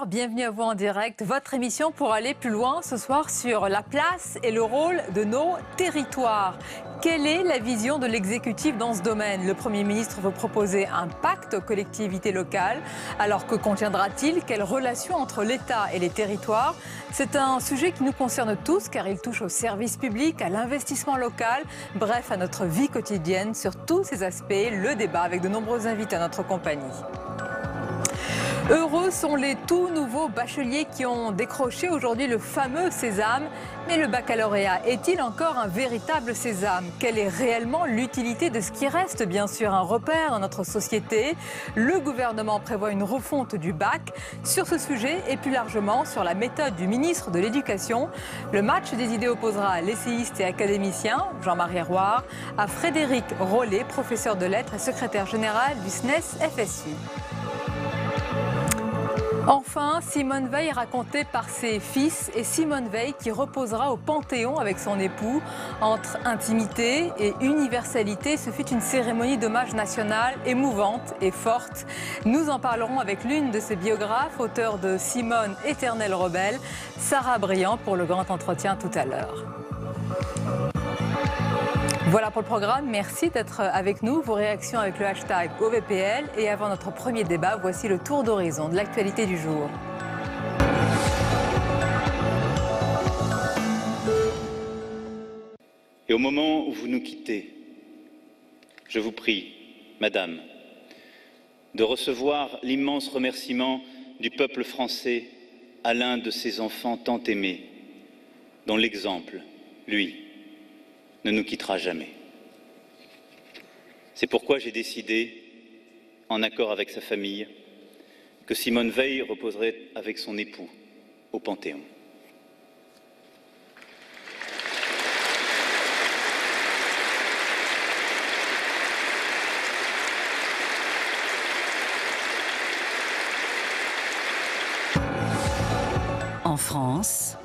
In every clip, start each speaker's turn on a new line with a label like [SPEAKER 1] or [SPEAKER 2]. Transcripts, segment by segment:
[SPEAKER 1] Bonsoir, bienvenue à vous en direct. Votre émission pour aller plus loin ce soir sur la place et le rôle de nos territoires. Quelle est la vision de l'exécutif dans ce domaine? Le Premier ministre veut proposer un pacte aux collectivités locales. Alors que contiendra-t-il? Quelle relation entre l'État et les territoires? C'est un sujet qui nous concerne tous car il touche au service public, à l'investissement local, bref à notre vie quotidienne. Sur tous ces aspects, le débat avec de nombreux invités à notre compagnie. Heureux sont les tout nouveaux bacheliers qui ont décroché aujourd'hui le fameux sésame. Mais le baccalauréat est-il encore un véritable sésame? Quelle est réellement l'utilité de ce qui reste bien sûr un repère dans notre société? Le gouvernement prévoit une refonte du bac. Sur ce sujet et plus largement sur la méthode du ministre de l'Éducation, le match des idées opposera l'essayiste et académicien Jean-Marie Roire à Frédéric Rollet, professeur de lettres et secrétaire général du SNES-FSU. Enfin, Simone Veil est racontée par ses fils et Simone Veil qui reposera au Panthéon avec son époux. Entre intimité et universalité, ce fut une cérémonie d'hommage national émouvante et forte. Nous en parlerons avec l'une de ses biographes, auteure de Simone, éternelle rebelle, Sarah Briand, pour le grand entretien tout à l'heure. Voilà pour le programme, merci d'être avec nous. Vos réactions avec le hashtag OVPL. Et avant notre premier débat, voici le tour d'horizon de l'actualité du jour.
[SPEAKER 2] Et au moment où vous nous quittez, je vous prie, Madame, de recevoir l'immense remerciement du peuple français à l'un de ses enfants tant aimés, dont l'exemple, lui, ne nous quittera jamais. C'est pourquoi j'ai décidé, en accord avec sa famille, que Simone Veil reposerait avec son époux au Panthéon.
[SPEAKER 3] En France.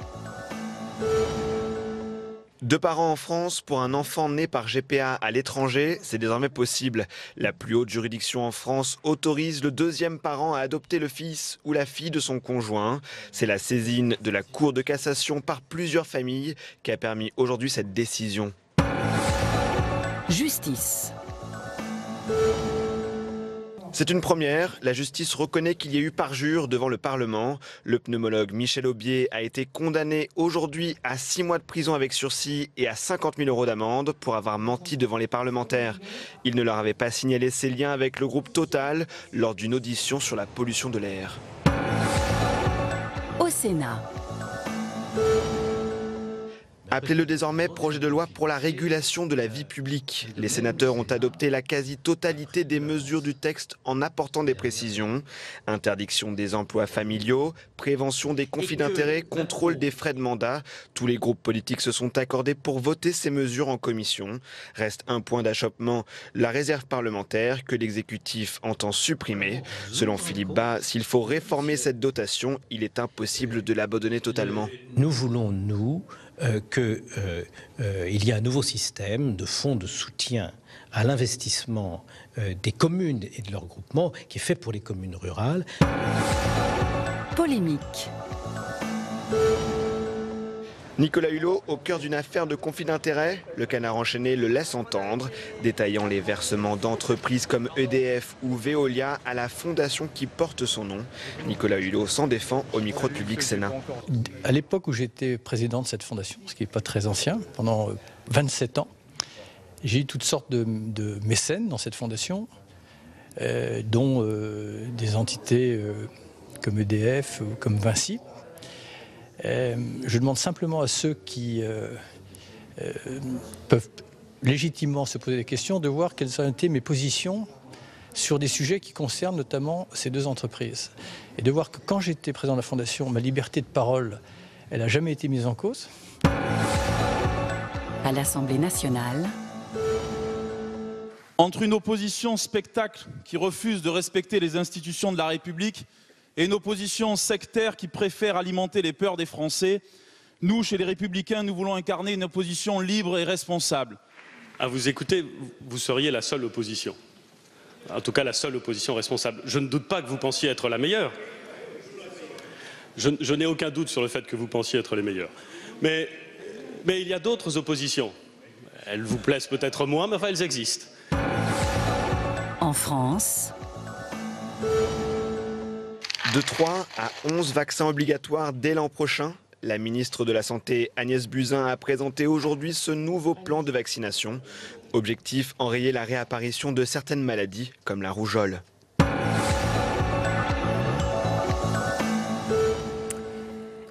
[SPEAKER 4] Deux parents en France pour un enfant né par GPA à l'étranger, c'est désormais possible. La plus haute juridiction en France autorise le deuxième parent à adopter le fils ou la fille de son conjoint. C'est la saisine de la Cour de cassation par plusieurs familles qui a permis aujourd'hui cette décision.
[SPEAKER 3] Justice.
[SPEAKER 4] C'est une première, la justice reconnaît qu'il y a eu parjure devant le Parlement. Le pneumologue Michel Aubier a été condamné aujourd'hui à 6 mois de prison avec sursis et à 50 000 € d'amende pour avoir menti devant les parlementaires. Il ne leur avait pas signalé ses liens avec le groupe Total lors d'une audition sur la pollution de l'air.
[SPEAKER 3] Au Sénat.
[SPEAKER 4] Appelez-le désormais projet de loi pour la régulation de la vie publique. Les sénateurs ont adopté la quasi-totalité des mesures du texte en apportant des précisions. Interdiction des emplois familiaux, prévention des conflits d'intérêts, contrôle des frais de mandat. Tous les groupes politiques se sont accordés pour voter ces mesures en commission. Reste un point d'achoppement, la réserve parlementaire que l'exécutif entend supprimer. Selon Philippe Bas, s'il faut réformer cette dotation, il est impossible de l'abandonner totalement.
[SPEAKER 5] Nous voulons, qu'il y a un nouveau système de fonds de soutien à l'investissement des communes et de leurs groupements qui est fait pour les communes rurales.
[SPEAKER 3] Polémique.
[SPEAKER 4] Nicolas Hulot, au cœur d'une affaire de conflit d'intérêts, le Canard enchaîné le laisse entendre, détaillant les versements d'entreprises comme EDF ou Veolia à la fondation qui porte son nom. Nicolas Hulot s'en défend au micro de Public Sénat.
[SPEAKER 5] À l'époque où j'étais président de cette fondation, ce qui n'est pas très ancien, pendant 27 ans, j'ai eu toutes sortes de mécènes dans cette fondation, dont des entités comme EDF ou comme Vinci. Je demande simplement à ceux qui peuvent légitimement se poser des questions de voir quelles ont été mes positions sur des sujets qui concernent notamment ces deux entreprises. Et de voir que quand j'étais président de la Fondation, ma liberté de parole, elle n'a jamais été mise en cause.
[SPEAKER 3] À l'Assemblée nationale.
[SPEAKER 6] Entre une opposition spectacle qui refuse de respecter les institutions de la République et une opposition sectaire qui préfère alimenter les peurs des Français, nous, chez les Républicains, nous voulons incarner une opposition libre et responsable.
[SPEAKER 7] À vous écouter, vous seriez la seule opposition. En tout cas, la seule opposition responsable. Je ne doute pas que vous pensiez être la meilleure. Je n'ai aucun doute sur le fait que vous pensiez être les meilleurs. Mais il y a d'autres oppositions. Elles vous plaisent peut-être moins, mais enfin, elles existent.
[SPEAKER 3] En France,
[SPEAKER 4] De 3 à 11 vaccins obligatoires dès l'an prochain. La ministre de la Santé, Agnès Buzyn, a présenté aujourd'hui ce nouveau plan de vaccination. Objectif, enrayer la réapparition de certaines maladies, comme la rougeole.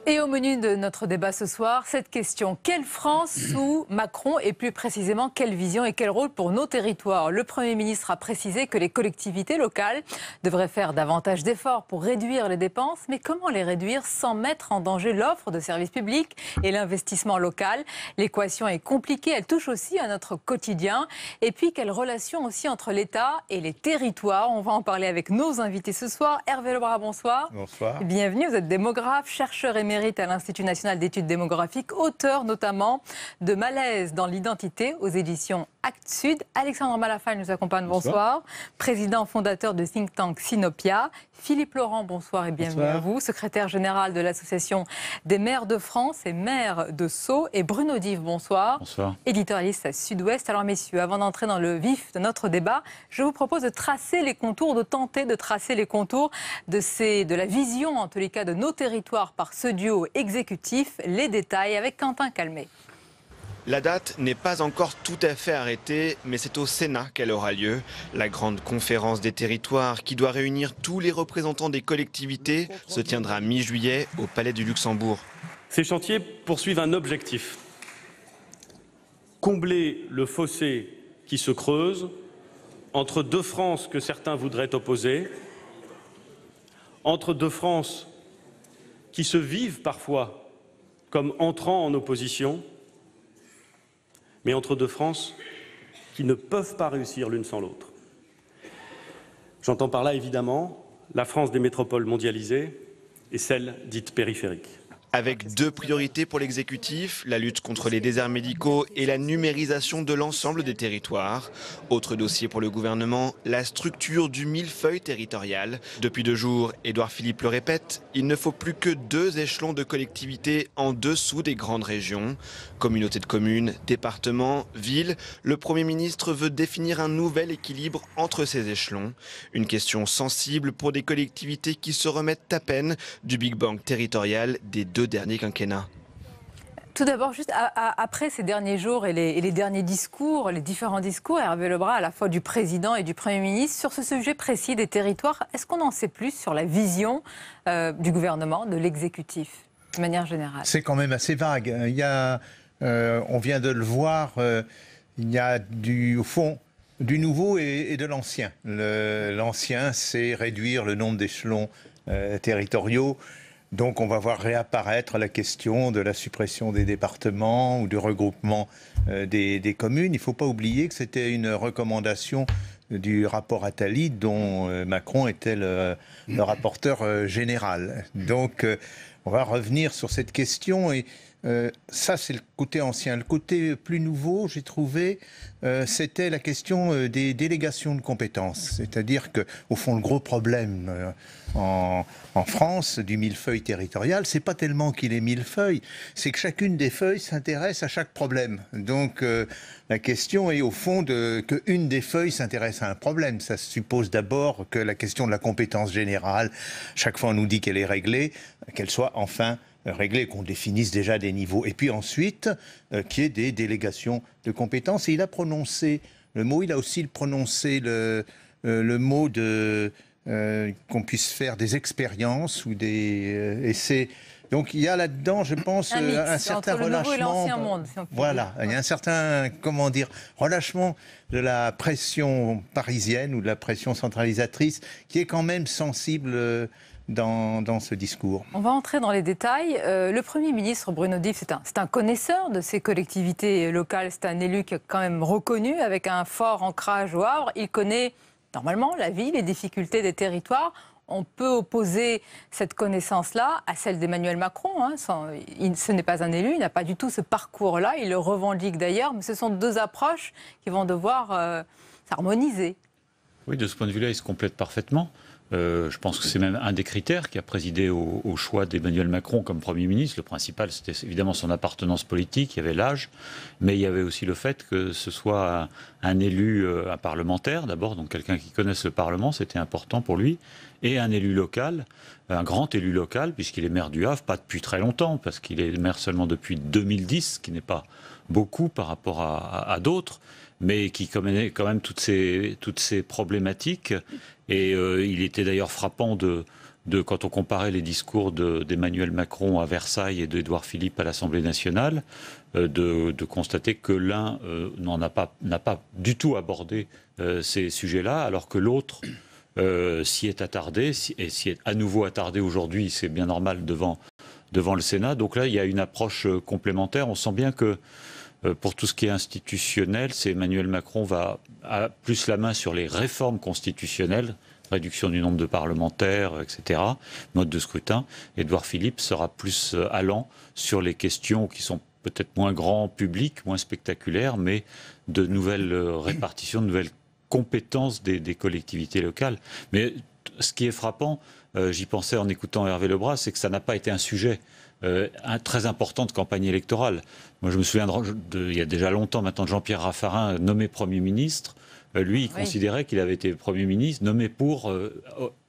[SPEAKER 1] Et au menu de notre débat ce soir, cette question. Quelle France sous Macron et plus précisément quelle vision et quel rôle pour nos territoires? Le Premier ministre a précisé que les collectivités locales devraient faire davantage d'efforts pour réduire les dépenses. Mais comment les réduire sans mettre en danger l'offre de services publics et l'investissement local? L'équation est compliquée, elle touche aussi à notre quotidien. Et puis quelle relation aussi entre l'État et les territoires? On va en parler avec nos invités ce soir. Hervé Lebras, bonsoir.
[SPEAKER 8] Bonsoir.
[SPEAKER 1] Bienvenue, vous êtes démographe, chercheur émérite à l'Institut national d'études démographiques, auteur notamment de Malaise dans l'identité aux éditions Actes Sud. Alexandre Malafaille nous accompagne, bonsoir. Président fondateur de think tank Sinopia. Philippe Laurent, bonsoir et bienvenue à vous. Secrétaire général de l'Association des maires de France et maires de Sceaux. Et Bruno Dive, bonsoir.
[SPEAKER 8] Bonsoir.
[SPEAKER 1] Éditorialiste à Sud-Ouest. Alors messieurs, avant d'entrer dans le vif de notre débat, je vous propose de tracer les contours, de tenter de tracer les contours de la vision, en tous les cas, de nos territoires par ce duo exécutif. Les détails avec Quentin Calmet.
[SPEAKER 4] La date n'est pas encore tout à fait arrêtée, mais c'est au Sénat qu'elle aura lieu. La grande conférence des territoires, qui doit réunir tous les représentants des collectivités, se tiendra mi-juillet au Palais du Luxembourg.
[SPEAKER 7] Ces chantiers poursuivent un objectif. Combler le fossé qui se creuse entre deux France que certains voudraient opposer, entre deux France qui se vivent parfois comme entrant en opposition, mais entre deux France qui ne peuvent pas réussir l'une sans l'autre. J'entends par là, évidemment, la France des métropoles mondialisées et celle dite périphérique.
[SPEAKER 4] Avec deux priorités pour l'exécutif, la lutte contre les déserts médicaux et la numérisation de l'ensemble des territoires. Autre dossier pour le gouvernement, la structure du millefeuille territorial. Depuis 2 jours, Édouard Philippe le répète, il ne faut plus que 2 échelons de collectivités en dessous des grandes régions. Communauté de communes, départements, villes, le Premier ministre veut définir un nouvel équilibre entre ces échelons. Une question sensible pour des collectivités qui se remettent à peine du Big Bang territorial des 2 derniers quinquennats.
[SPEAKER 1] Tout d'abord, juste après ces derniers jours et les derniers discours, les différents discours, Hervé Lebras, à la fois du président et du Premier ministre, sur ce sujet précis des territoires, est-ce qu'on en sait plus sur la vision du gouvernement, de l'exécutif, de manière générale?
[SPEAKER 8] C'est quand même assez vague. Il y a, on vient de le voir, il y a au fond du nouveau et de l'ancien. L'ancien, c'est réduire le nombre d'échelons territoriaux. Donc on va voir réapparaître la question de la suppression des départements ou du regroupement des communes. Il ne faut pas oublier que c'était une recommandation du rapport Attali dont Macron était le rapporteur général. Donc on va revenir sur cette question et ça c'est le côté ancien. Le côté plus nouveau, j'ai trouvé, c'était la question des délégations de compétences. C'est-à-dire qu'au fond le gros problème en France du millefeuille territorial, c'est pas tellement qu'il est millefeuille, c'est que chacune des feuilles s'intéresse à chaque problème. Donc la question est au fond qu'une des feuilles s'intéresse à un problème. Ça suppose d'abord que la question de la compétence générale, chaque fois on nous dit qu'elle est réglée, qu'elle soit enfin réglée, qu'on définisse déjà des niveaux. Et puis ensuite, qu'il y ait des délégations de compétences. Et il a prononcé le mot, il a aussi prononcé le mot de... qu'on puisse faire des expériences ou des essais. Donc il y a là-dedans, je pense, un certain relâchement. Le nouveau et l'ancien monde, si on peut dire. Il y a un certain, relâchement de la pression parisienne ou de la pression centralisatrice qui est quand même sensible dans ce discours.
[SPEAKER 1] On va entrer dans les détails. Le Premier ministre Bruno Dive, c'est un connaisseur de ces collectivités locales. C'est un élu qui est quand même reconnu avec un fort ancrage au Havre. Il connaît normalement la vie, les difficultés des territoires. On peut opposer cette connaissance-là à celle d'Emmanuel Macron. Ce n'est pas un élu, il n'a pas du tout ce parcours-là. Il le revendique d'ailleurs, mais ce sont 2 approches qui vont devoir s'harmoniser.
[SPEAKER 9] Oui, de ce point de vue-là, ils se complètent parfaitement. Je pense que c'est même un des critères qui a présidé au choix d'Emmanuel Macron comme Premier ministre. Le principal, c'était évidemment son appartenance politique, il y avait l'âge, mais il y avait aussi le fait que ce soit un élu, un parlementaire d'abord, donc quelqu'un qui connaisse le Parlement, c'était important pour lui, et un élu local, un grand élu local, puisqu'il est maire du Havre, pas depuis très longtemps, parce qu'il est maire seulement depuis 2010, ce qui n'est pas beaucoup par rapport à d'autres, mais qui connaît quand même toutes ces problématiques. Et il était d'ailleurs frappant quand on comparait les discours d'Emmanuel Macron à Versailles et d'Édouard Philippe à l'Assemblée nationale, de constater que l'un n'a pas du tout abordé ces sujets-là, alors que l'autre s'y est attardé, et s'y est à nouveau attardé aujourd'hui, c'est bien normal devant le Sénat. Donc là, il y a une approche complémentaire. On sent bien que pour tout ce qui est institutionnel, c'est Emmanuel Macron a plus la main sur les réformes constitutionnelles, réduction du nombre de parlementaires, etc., mode de scrutin. Édouard Philippe sera plus allant sur les questions qui sont peut-être moins grand public, moins spectaculaires, mais de nouvelles répartitions, de nouvelles compétences des collectivités locales. Mais ce qui est frappant, j'y pensais en écoutant Hervé Lebras, c'est que ça n'a pas été un sujet très important de campagne électorale. Moi, je me souviens, il y a déjà longtemps maintenant, de Jean-Pierre Raffarin, nommé Premier ministre. Lui, il considérait qu'il avait été Premier ministre, nommé pour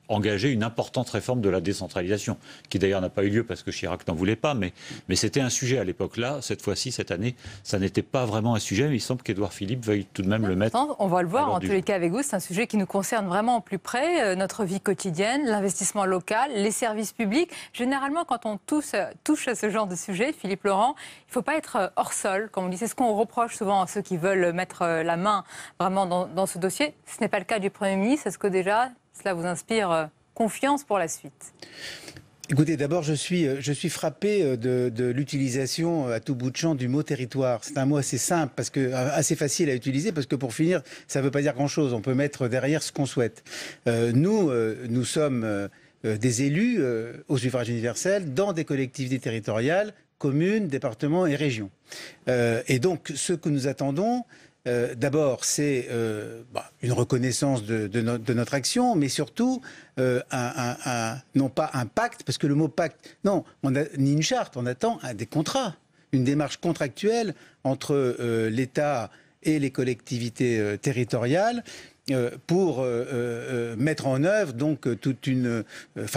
[SPEAKER 9] engager une importante réforme de la décentralisation, qui d'ailleurs n'a pas eu lieu parce que Chirac n'en voulait pas, mais c'était un sujet à l'époque. Là, cette fois-ci, cette année, ça n'était pas vraiment un sujet, mais il semble qu'Édouard Philippe veuille tout de même le mettre.
[SPEAKER 1] On va le voir, en tous les cas avec vous, c'est un sujet qui nous concerne vraiment au plus près, notre vie quotidienne, l'investissement local, les services publics. Généralement, quand on touche à ce genre de sujet, Philippe Laurent, il ne faut pas être hors sol, comme on dit. C'est ce qu'on reproche souvent à ceux qui veulent mettre la main vraiment dans ce dossier. Ce n'est pas le cas du Premier ministre. Est-ce que déjà, cela vous inspire confiance pour la suite?
[SPEAKER 10] Écoutez, d'abord, je suis frappé de l'utilisation à tout bout de champ du mot territoire. C'est un mot assez simple, assez facile à utiliser, parce que pour finir, ça ne veut pas dire grand-chose. On peut mettre derrière ce qu'on souhaite. Nous sommes des élus au suffrage universel dans des collectivités territoriales, communes, départements et régions. Et donc, ce que nous attendons, d'abord, c'est une reconnaissance de notre action, mais surtout, non pas un pacte, parce que le mot pacte, non, ni une charte, on attend des contrats, une démarche contractuelle entre l'État et les collectivités territoriales, pour mettre en œuvre donc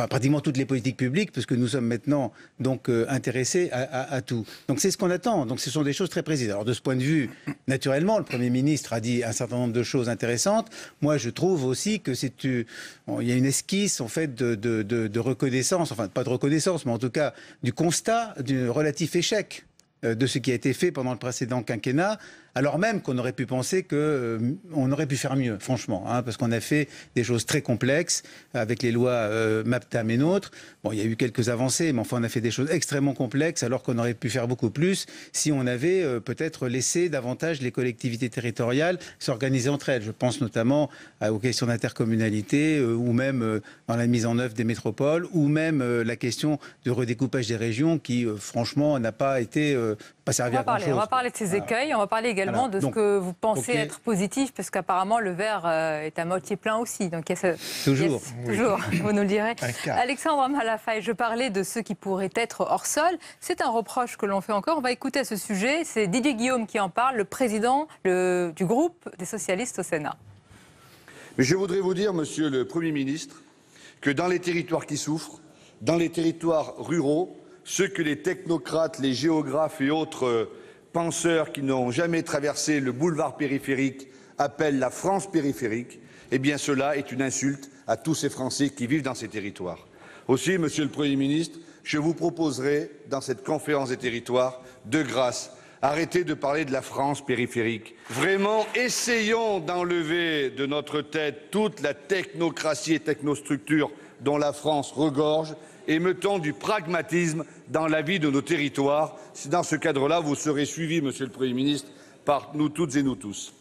[SPEAKER 10] pratiquement toutes les politiques publiques, parce que nous sommes maintenant donc intéressés à tout. Donc c'est ce qu'on attend. Donc ce sont des choses très précises. Alors de ce point de vue, naturellement, le Premier ministre a dit un certain nombre de choses intéressantes. Moi, je trouve aussi que il y a une esquisse en fait de reconnaissance, enfin pas de reconnaissance, mais en tout cas du constat du relatif échec de ce qui a été fait pendant le précédent quinquennat, alors même qu'on aurait pu penser qu'on aurait pu faire mieux, franchement, parce qu'on a fait des choses très complexes avec les lois MAPTAM et NOTRe. Bon, il y a eu quelques avancées, mais enfin, on a fait des choses extrêmement complexes, alors qu'on aurait pu faire beaucoup plus si on avait peut-être laissé davantage les collectivités territoriales s'organiser entre elles. Je pense notamment aux questions d'intercommunalité, ou même dans la mise en œuvre des métropoles, ou même la question du redécoupage des régions qui, franchement, n'a pas été... pas servi à grand-chose.
[SPEAKER 1] On va parler de ces écueils, on va parler également de ce que vous pensez être positif, parce qu'apparemment le verre est à moitié plein aussi. Donc,
[SPEAKER 10] toujours,
[SPEAKER 1] toujours, vous nous le direz. Alexandre Malafaye, je parlais de ceux qui pourraient être hors sol. C'est un reproche que l'on fait encore. On va écouter à ce sujet. C'est Didier Guillaume qui en parle, le président du groupe des socialistes au Sénat.
[SPEAKER 11] Mais je voudrais vous dire, monsieur le Premier ministre, que dans les territoires qui souffrent, dans les territoires ruraux, ceux que les technocrates, les géographes et autres penseurs qui n'ont jamais traversé le boulevard périphérique appellent la France périphérique, eh bien cela est une insulte à tous ces Français qui vivent dans ces territoires. Aussi, monsieur le Premier ministre, je vous proposerai, dans cette conférence des territoires, de grâce, arrêtez de parler de la France périphérique. Vraiment, essayons d'enlever de notre tête toute la technocratie et technostructure dont la France regorge, et mettons du pragmatisme dans la vie de nos territoires. C'est dans ce cadre-là, vous serez suivi, monsieur le Premier ministre, par nous toutes et nous tous.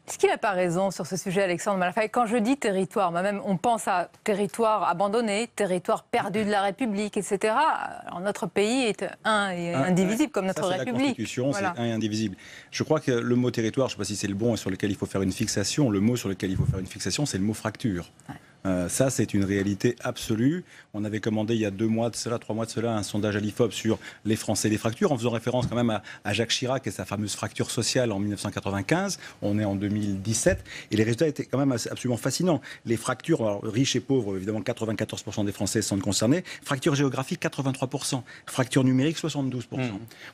[SPEAKER 1] Est-ce qu'il n'a pas raison sur ce sujet, Alexandre Malafaye? Quand je dis territoire, moi-même, on pense à territoire abandonné, territoire perdu de la République, etc. Alors, notre pays est un et indivisible, comme notre République.
[SPEAKER 12] La Constitution, voilà. C'est un et indivisible. Je crois que le mot territoire, je ne sais pas si c'est le bon et sur lequel il faut faire une fixation, le mot sur lequel il faut faire une fixation, c'est le mot fracture. Ouais. Ça, c'est une réalité absolue. On avait commandé il y a 2 mois de cela, 3 mois de cela, un sondage à l'IFOP sur les Français et les fractures, en faisant référence quand même à Jacques Chirac et sa fameuse fracture sociale en 1995. On est en 2017 et les résultats étaient quand même absolument fascinants. Les fractures, alors, riches et pauvres, évidemment 94% des Français sont concernés. Fracture géographique, 83%. Fracture numérique, 72%.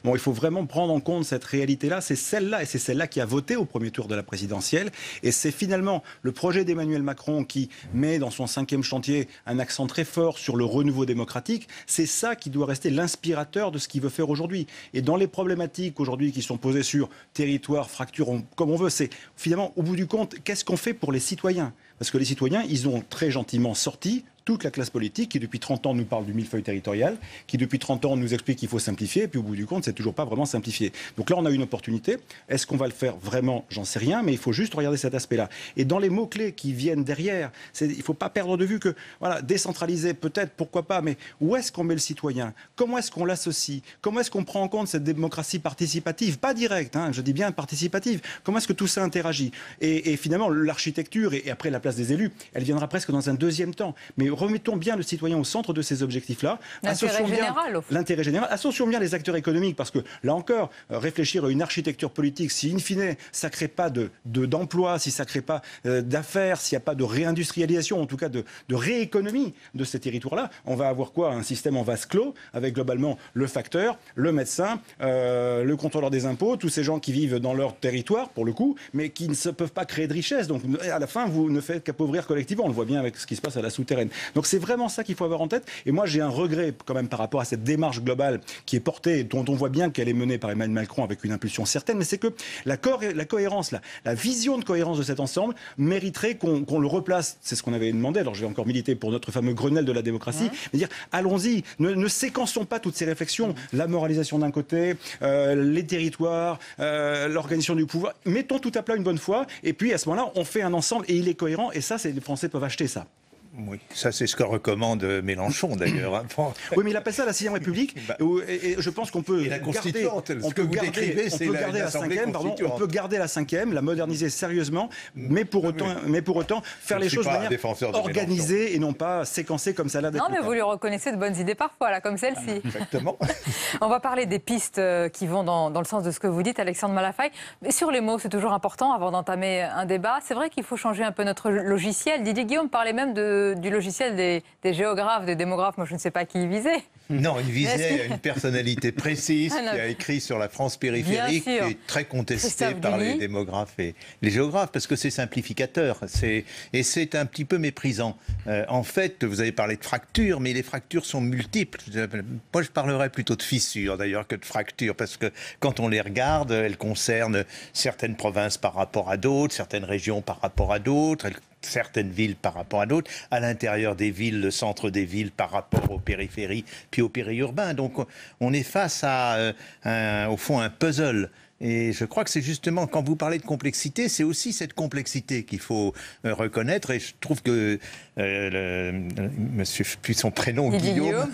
[SPEAKER 12] Bon, il faut vraiment prendre en compte cette réalité-là. C'est celle-là, et c'est celle-là qui a voté au premier tour de la présidentielle. Et c'est finalement le projet d'Emmanuel Macron qui met dans son 5e chantier un accent très fort sur le renouveau démocratique. C'est ça qui doit rester l'inspirateur de ce qu'il veut faire aujourd'hui. Et dans les problématiques aujourd'hui qui sont posées sur territoire, fracture, comme on veut, c'est finalement, au bout du compte, qu'est-ce qu'on fait pour les citoyens ? Parce que les citoyens, ils ont très gentiment sorti toute la classe politique qui depuis 30 ans nous parle du millefeuille territorial, qui depuis 30 ans nous explique qu'il faut simplifier, et puis au bout du compte, c'est toujours pas vraiment simplifié. Donc là, on a une opportunité. Est-ce qu'on va le faire vraiment ? J'en sais rien, mais il faut juste regarder cet aspect-là. Et dans les mots-clés qui viennent derrière, il ne faut pas perdre de vue que, voilà, décentraliser, peut-être, pourquoi pas, mais où est-ce qu'on met le citoyen ? Comment est-ce qu'on l'associe ? Comment est-ce qu'on prend en compte cette démocratie participative ? Pas directe, hein, je dis bien participative. Comment est-ce que tout ça interagit ? Et finalement, l'architecture, et après la place des élus, elle viendra presque dans un deuxième temps. Mais remettons bien le citoyen au centre de ces objectifs-là.
[SPEAKER 1] L'intérêt général, au fond.
[SPEAKER 12] L'intérêt général. Associons bien les acteurs économiques, parce que, là encore, réfléchir à une architecture politique, si in fine, ça ne crée pas d'emploi, si ça ne crée pas d'affaires, s'il n'y a pas de réindustrialisation, en tout cas de rééconomie de ces territoires-là, on va avoir quoi ? Un système en vase clos, avec globalement le facteur, le médecin, le contrôleur des impôts, tous ces gens qui vivent dans leur territoire, pour le coup, mais qui ne peuvent pas créer de richesse. Donc, à la fin, vous ne faites qu'appauvrir collectivement. On le voit bien avec ce qui se passe à la souterraine. Donc c'est vraiment ça qu'il faut avoir en tête. Et moi, j'ai un regret quand même par rapport à cette démarche globale qui est portée, dont on voit bien qu'elle est menée par Emmanuel Macron avec une impulsion certaine, mais c'est que la cohérence, la vision de cohérence de cet ensemble mériterait qu'on le replace. C'est ce qu'on avait demandé. Alors je vais encore militer pour notre fameux Grenelle de la démocratie, mais dire allons-y, ne séquençons pas toutes ces réflexions, la moralisation d'un côté, les territoires, l'organisation du pouvoir. Mettons tout à plat une bonne fois, et puis à ce moment-là, on fait un ensemble et il est cohérent. Et ça, les Français peuvent acheter ça.
[SPEAKER 8] Oui, ça c'est ce que recommande Mélenchon d'ailleurs. Hein.
[SPEAKER 12] Oui, mais il appelle ça la 6e République. Et je pense qu'on peut garder la 5e, la moderniser sérieusement, mais pour autant faire les choses de manière organisée et non pas séquencée comme ça là.
[SPEAKER 1] Non, mais vous lui reconnaissez de bonnes idées parfois, là, comme celle-ci.
[SPEAKER 8] Exactement.
[SPEAKER 1] On va parler des pistes qui vont dans le sens de ce que vous dites, Alexandre Malafaille. Mais sur les mots, c'est toujours important avant d'entamer un débat. C'est vrai qu'il faut changer un peu notre logiciel. Didier Guillaume parlait même du logiciel des géographes, des démographes. Moi, je ne sais pas qui il visait.
[SPEAKER 8] Non, il visait une personnalité précise qui a écrit sur la France périphérique, qui est très contestée par les démographes et les géographes, parce que c'est simplificateur. Et c'est un petit peu méprisant. En fait, vous avez parlé de fractures, mais les fractures sont multiples. Moi, je parlerais plutôt de fissures, d'ailleurs, que de fractures, parce que quand on les regarde, elles concernent certaines provinces par rapport à d'autres, certaines régions par rapport à d'autres, certaines villes par rapport à d'autres, à l'intérieur des villes, le centre des villes par rapport aux périphéries, puis aux périurbains. Donc on est face à, au fond, un puzzle. Et je crois que c'est justement, quand vous parlez de complexité, c'est aussi cette complexité qu'il faut reconnaître. Et je trouve que monsieur, puis son prénom, Guillaume,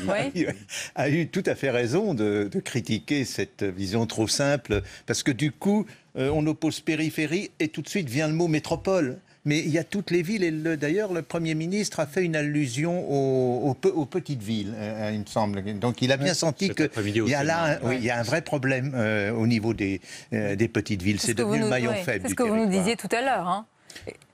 [SPEAKER 8] a eu tout à fait raison de critiquer cette vision trop simple. Parce que du coup, on oppose périphérie et tout de suite vient le mot métropole. Mais il y a toutes les villes, et d'ailleurs le Premier ministre a fait une allusion aux petites villes, il me semble. Donc il a bien senti qu'il y a là il y a un vrai problème au niveau des petites villes. C'est devenu le maillon faible.
[SPEAKER 1] C'est ce que vous nous disiez tout à l'heure. Hein.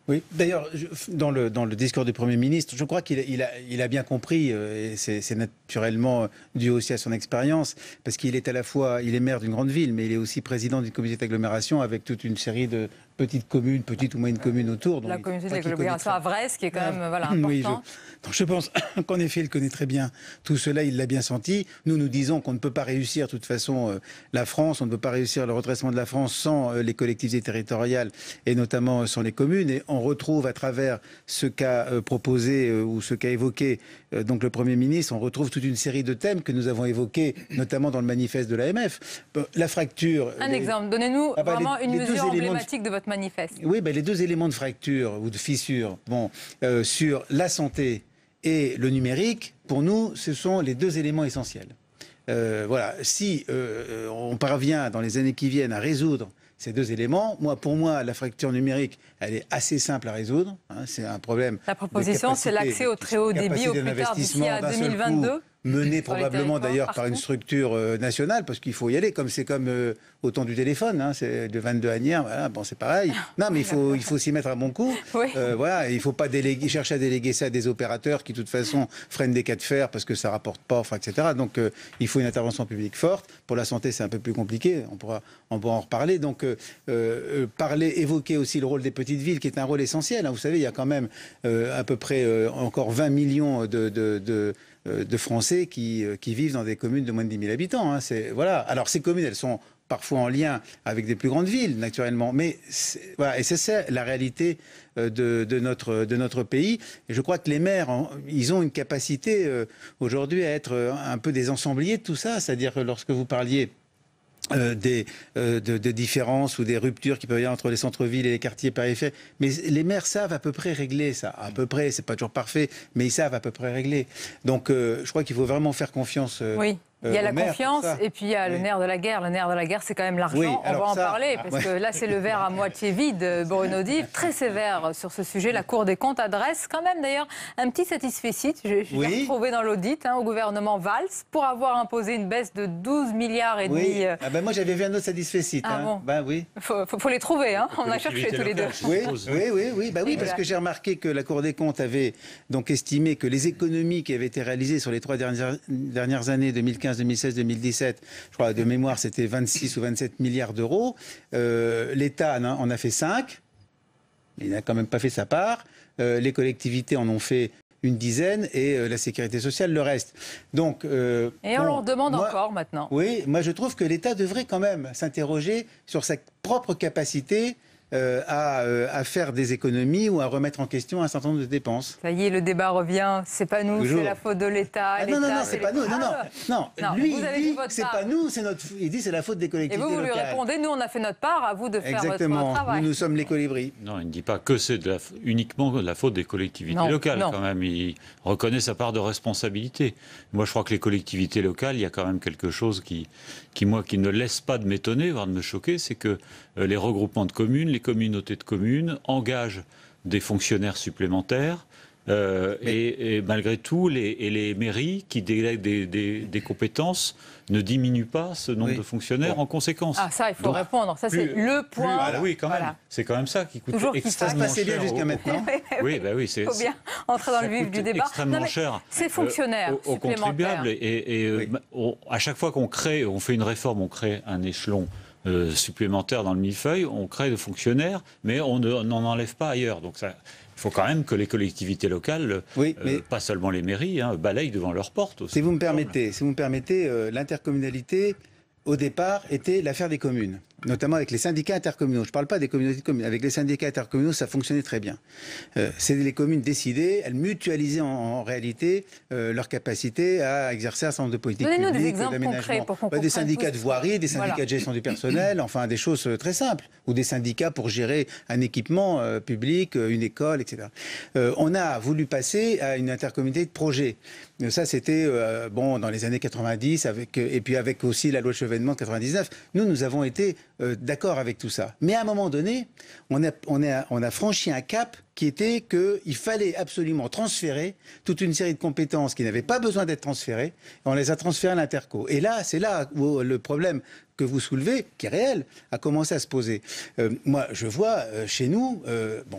[SPEAKER 10] Oui, d'ailleurs, dans le discours du Premier ministre, je crois qu'il a bien compris, et c'est naturellement dû aussi à son expérience, parce qu'il est à la fois, il est maire d'une grande ville, mais il est aussi président d'une communauté d'agglomération avec toute une série de petites communes, petites ou moyennes communes autour.
[SPEAKER 1] La communauté d'agglomération à Vresse, qui est quand même important.
[SPEAKER 10] Oui, donc je pense qu'en effet, il connaît très bien tout cela, il l'a bien senti. Nous disons qu'on ne peut pas réussir, de toute façon, la France, on ne peut pas réussir le redressement de la France sans les collectivités territoriales, et notamment sans les communes. Et on retrouve à travers ce qu'a proposé ou ce qu'a évoqué donc le Premier ministre, on retrouve toute une série de thèmes que nous avons évoqués, notamment dans le manifeste de l'AMF. La fracture...
[SPEAKER 1] Un exemple, donnez-nous vraiment une mesure emblématique de votre manifeste.
[SPEAKER 10] Oui, les deux éléments de fracture ou de fissure, sur la santé et le numérique, pour nous, ce sont les deux éléments essentiels. Voilà, si on parvient dans les années qui viennent à résoudre ces deux éléments. Pour moi, la fracture numérique, elle est assez simple à résoudre. Hein, c'est un problème.
[SPEAKER 1] La proposition, c'est l'accès au très haut débit au plus tard d'ici à 2022.
[SPEAKER 10] Mené probablement d'ailleurs par une structure nationale, parce qu'il faut y aller, c'est comme au temps du téléphone, hein, c'est de 22 annières, voilà, bon, c'est pareil. Non, mais il faut s'y mettre à bon coup.
[SPEAKER 1] Oui.
[SPEAKER 10] Voilà, il ne faut pas chercher à déléguer ça à des opérateurs qui, de toute façon, freinent des cas de fer parce que ça ne rapporte pas, etc. Donc, il faut une intervention publique forte. Pour la santé, c'est un peu plus compliqué, on pourra en reparler. Donc, évoquer aussi le rôle des petites villes, qui est un rôle essentiel. Hein. Vous savez, il y a quand même à peu près encore 20 millions de Français qui vivent dans des communes de moins de 10 000 habitants. Hein. Voilà. Alors, ces communes, elles sont parfois en lien avec des plus grandes villes, naturellement. Mais voilà, et c'est ça la réalité de notre pays. Et je crois que les maires, ils ont une capacité aujourd'hui à être un peu des ensembliers de tout ça. C'est-à-dire que lorsque vous parliez de différences ou des ruptures qui peuvent y avoir entre les centres-villes et les quartiers périphériques. Mais les maires savent à peu près régler ça. À peu près, c'est pas toujours parfait, mais ils savent à peu près régler. Donc, je crois qu'il faut vraiment faire confiance.
[SPEAKER 1] Oui. Il y a la confiance et puis il y a le nerf de la guerre. Le nerf de la guerre, c'est quand même l'argent.
[SPEAKER 10] Oui,
[SPEAKER 1] on va en parler parce que là, c'est le verre à moitié vide. Bruno Dive, très sévère sur ce sujet. La Cour des comptes adresse quand même d'ailleurs un petit satisfecit. Je l'ai retrouvé dans l'audit au gouvernement Valls pour avoir imposé une baisse de 12 milliards et demi.
[SPEAKER 10] Moi, j'avais vu un autre satisfecit.
[SPEAKER 1] Bon.
[SPEAKER 10] Oui.
[SPEAKER 1] Faut les trouver. On a cherché tous les deux.
[SPEAKER 10] Oui, parce que j'ai remarqué que la Cour des comptes avait donc estimé que les économies qui avaient été réalisées sur les 3 dernières années, 2015, 2016, 2017, je crois de mémoire c'était 26 ou 27 milliards d'euros. L'État en a fait 5, il n'a quand même pas fait sa part. Les collectivités en ont fait une dizaine et la sécurité sociale le reste. Donc,
[SPEAKER 1] et on leur demande encore maintenant.
[SPEAKER 10] Oui, moi je trouve que l'État devrait quand même s'interroger sur sa propre capacité à faire des économies ou à remettre en question un certain nombre de dépenses.
[SPEAKER 1] Ça y est, le débat revient. C'est pas nous, c'est la faute de l'État.
[SPEAKER 10] Non, c'est pas nous. Non. Lui, il dit c'est pas nous, il dit c'est la faute des collectivités locales.
[SPEAKER 1] Et vous lui répondez, nous on a fait notre part, à vous de faire votre travail.
[SPEAKER 10] Exactement. Nous sommes les colibris.
[SPEAKER 9] Non, il ne dit pas que c'est uniquement de la faute des collectivités locales. Quand même, il reconnaît sa part de responsabilité. Moi, je crois que les collectivités locales, il y a quand même quelque chose qui ne laisse pas de m'étonner, voire de me choquer, c'est que les regroupements de communes, les communautés de communes engagent des fonctionnaires supplémentaires et malgré tout, les mairies qui délèguent des compétences ne diminuent pas ce nombre de fonctionnaires en conséquence.
[SPEAKER 1] Ah ça, il faut répondre. Ça, c'est le point.
[SPEAKER 9] Oui, quand même. C'est quand même ça qui coûte extrêmement cher.
[SPEAKER 10] Ça se passait bien jusqu'à maintenant.
[SPEAKER 9] Oui,
[SPEAKER 1] il faut bien entrer dans le vif du débat.
[SPEAKER 9] Extrêmement cher.
[SPEAKER 1] Ces fonctionnaires
[SPEAKER 9] aux contribuables. Et à chaque fois qu'on fait une réforme, on crée un échelon supplémentaire dans le millefeuille, on crée des fonctionnaires, mais on n'en enlève pas ailleurs. Donc il faut quand même que les collectivités locales, pas seulement les mairies, balayent devant leurs portes aussi.
[SPEAKER 10] Si vous me permettez, l'intercommunalité, au départ, était l'affaire des communes, notamment avec les syndicats intercommunaux. Je ne parle pas des communautés de communes. Avec les syndicats intercommunaux, ça fonctionnait très bien. C'est les communes décidaient, elles mutualisaient en réalité leur capacité à exercer un certain nombre de politiques publiques,
[SPEAKER 1] des exemples concrets pour qu'on
[SPEAKER 10] des syndicats de voirie, des syndicats de gestion du personnel, enfin des choses très simples, ou des syndicats pour gérer un équipement public, une école, etc. On a voulu passer à une intercommunalité de projet. Ça, c'était dans les années 90, et puis avec aussi la loi de Chevènement de 99. Nous avons été d'accord avec tout ça. Mais à un moment donné, on a franchi un cap qui était qu'il fallait absolument transférer toute une série de compétences qui n'avaient pas besoin d'être transférées. On les a transférées à l'Interco. Et là, c'est là où le problème que vous soulevez, qui est réel, a commencé à se poser. Moi, je vois chez nous,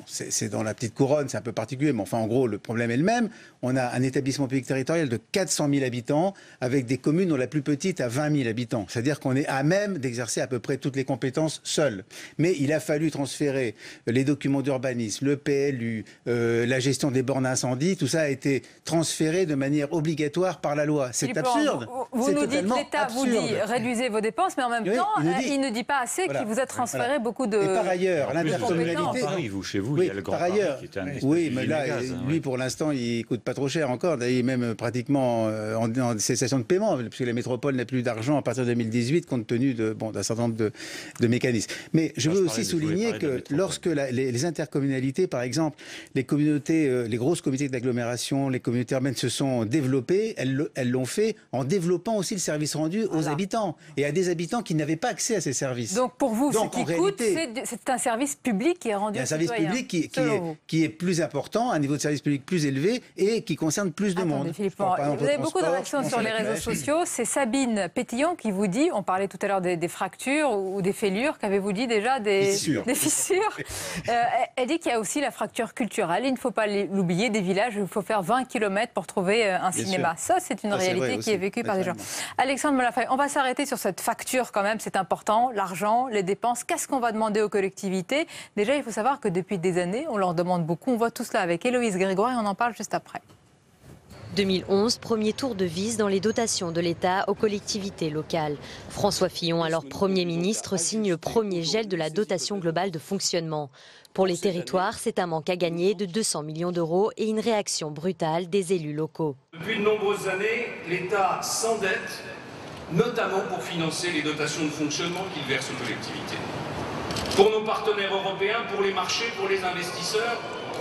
[SPEAKER 10] c'est dans la petite couronne, c'est un peu particulier, mais enfin, en gros, le problème est le même. On a un établissement public territorial de 400 000 habitants, avec des communes dont la plus petite a 20 000 habitants. C'est-à-dire qu'on est à même d'exercer à peu près toutes les compétences seuls. Mais il a fallu transférer les documents d'urbanisme, le PLU, la gestion des bornes incendie, tout ça a été transféré de manière obligatoire par la loi. C'est absurde.
[SPEAKER 1] Vous nous dites, l'État vous dit, réduisez vos dépenses, mais en même temps, il ne dit pas assez qu'il vous a transféré beaucoup de...
[SPEAKER 10] Et par ailleurs, l'intercommunalité...
[SPEAKER 9] Chez vous, il y a le Grand Paris qui est un espèce de
[SPEAKER 10] mais là, lui, pour l'instant, il coûte pas trop cher encore. D'ailleurs, il est même pratiquement en cessation de paiement, puisque la métropole n'a plus d'argent à partir de 2018, compte tenu d'un certain nombre de mécanismes. Mais je veux aussi souligner que lorsque les intercommunalités, par exemple, exemple, les communautés, les grosses communautés d'agglomération, les communautés urbaines se sont développées. Elles l'ont fait en développant aussi le service rendu aux habitants et à des habitants qui n'avaient pas accès à ces services.
[SPEAKER 1] Donc pour vous,
[SPEAKER 10] Donc,
[SPEAKER 1] ce qui coûte, c'est un service public qui est rendu aux citoyens.
[SPEAKER 10] Un service public qui est plus important, un niveau de service public plus élevé et qui concerne plus de monde.
[SPEAKER 1] Philippe, vous avez beaucoup de réactions sur les réseaux sociaux. C'est Sabine Pétillon qui vous dit, on parlait tout à l'heure des fractures ou des fêlures, qu'avez-vous dit déjà des fissures. Elle dit qu'il y a aussi la fracture culturelle. Il ne faut pas l'oublier, des villages où il faut faire 20 km pour trouver un cinéma. Ça, c'est une réalité qui est vécue par des gens. Alexandre Malafaye, on va s'arrêter sur cette facture quand même, c'est important, l'argent, les dépenses. Qu'est-ce qu'on va demander aux collectivités? Déjà, il faut savoir que depuis des années, on leur demande beaucoup. On voit tout cela avec Héloïse Grégoire et on en parle juste après.
[SPEAKER 13] 2011, premier tour de vis dans les dotations de l'État aux collectivités locales. François Fillon, alors Premier ministre, signe le premier gel de la dotation globale de fonctionnement. Pour les territoires, c'est un manque à gagner de 200 millions d'euros et une réaction brutale des élus locaux.
[SPEAKER 14] Depuis de nombreuses années, l'État s'endette, notamment pour financer les dotations de fonctionnement qu'il verse aux collectivités. Pour nos partenaires européens, pour les marchés, pour les investisseurs,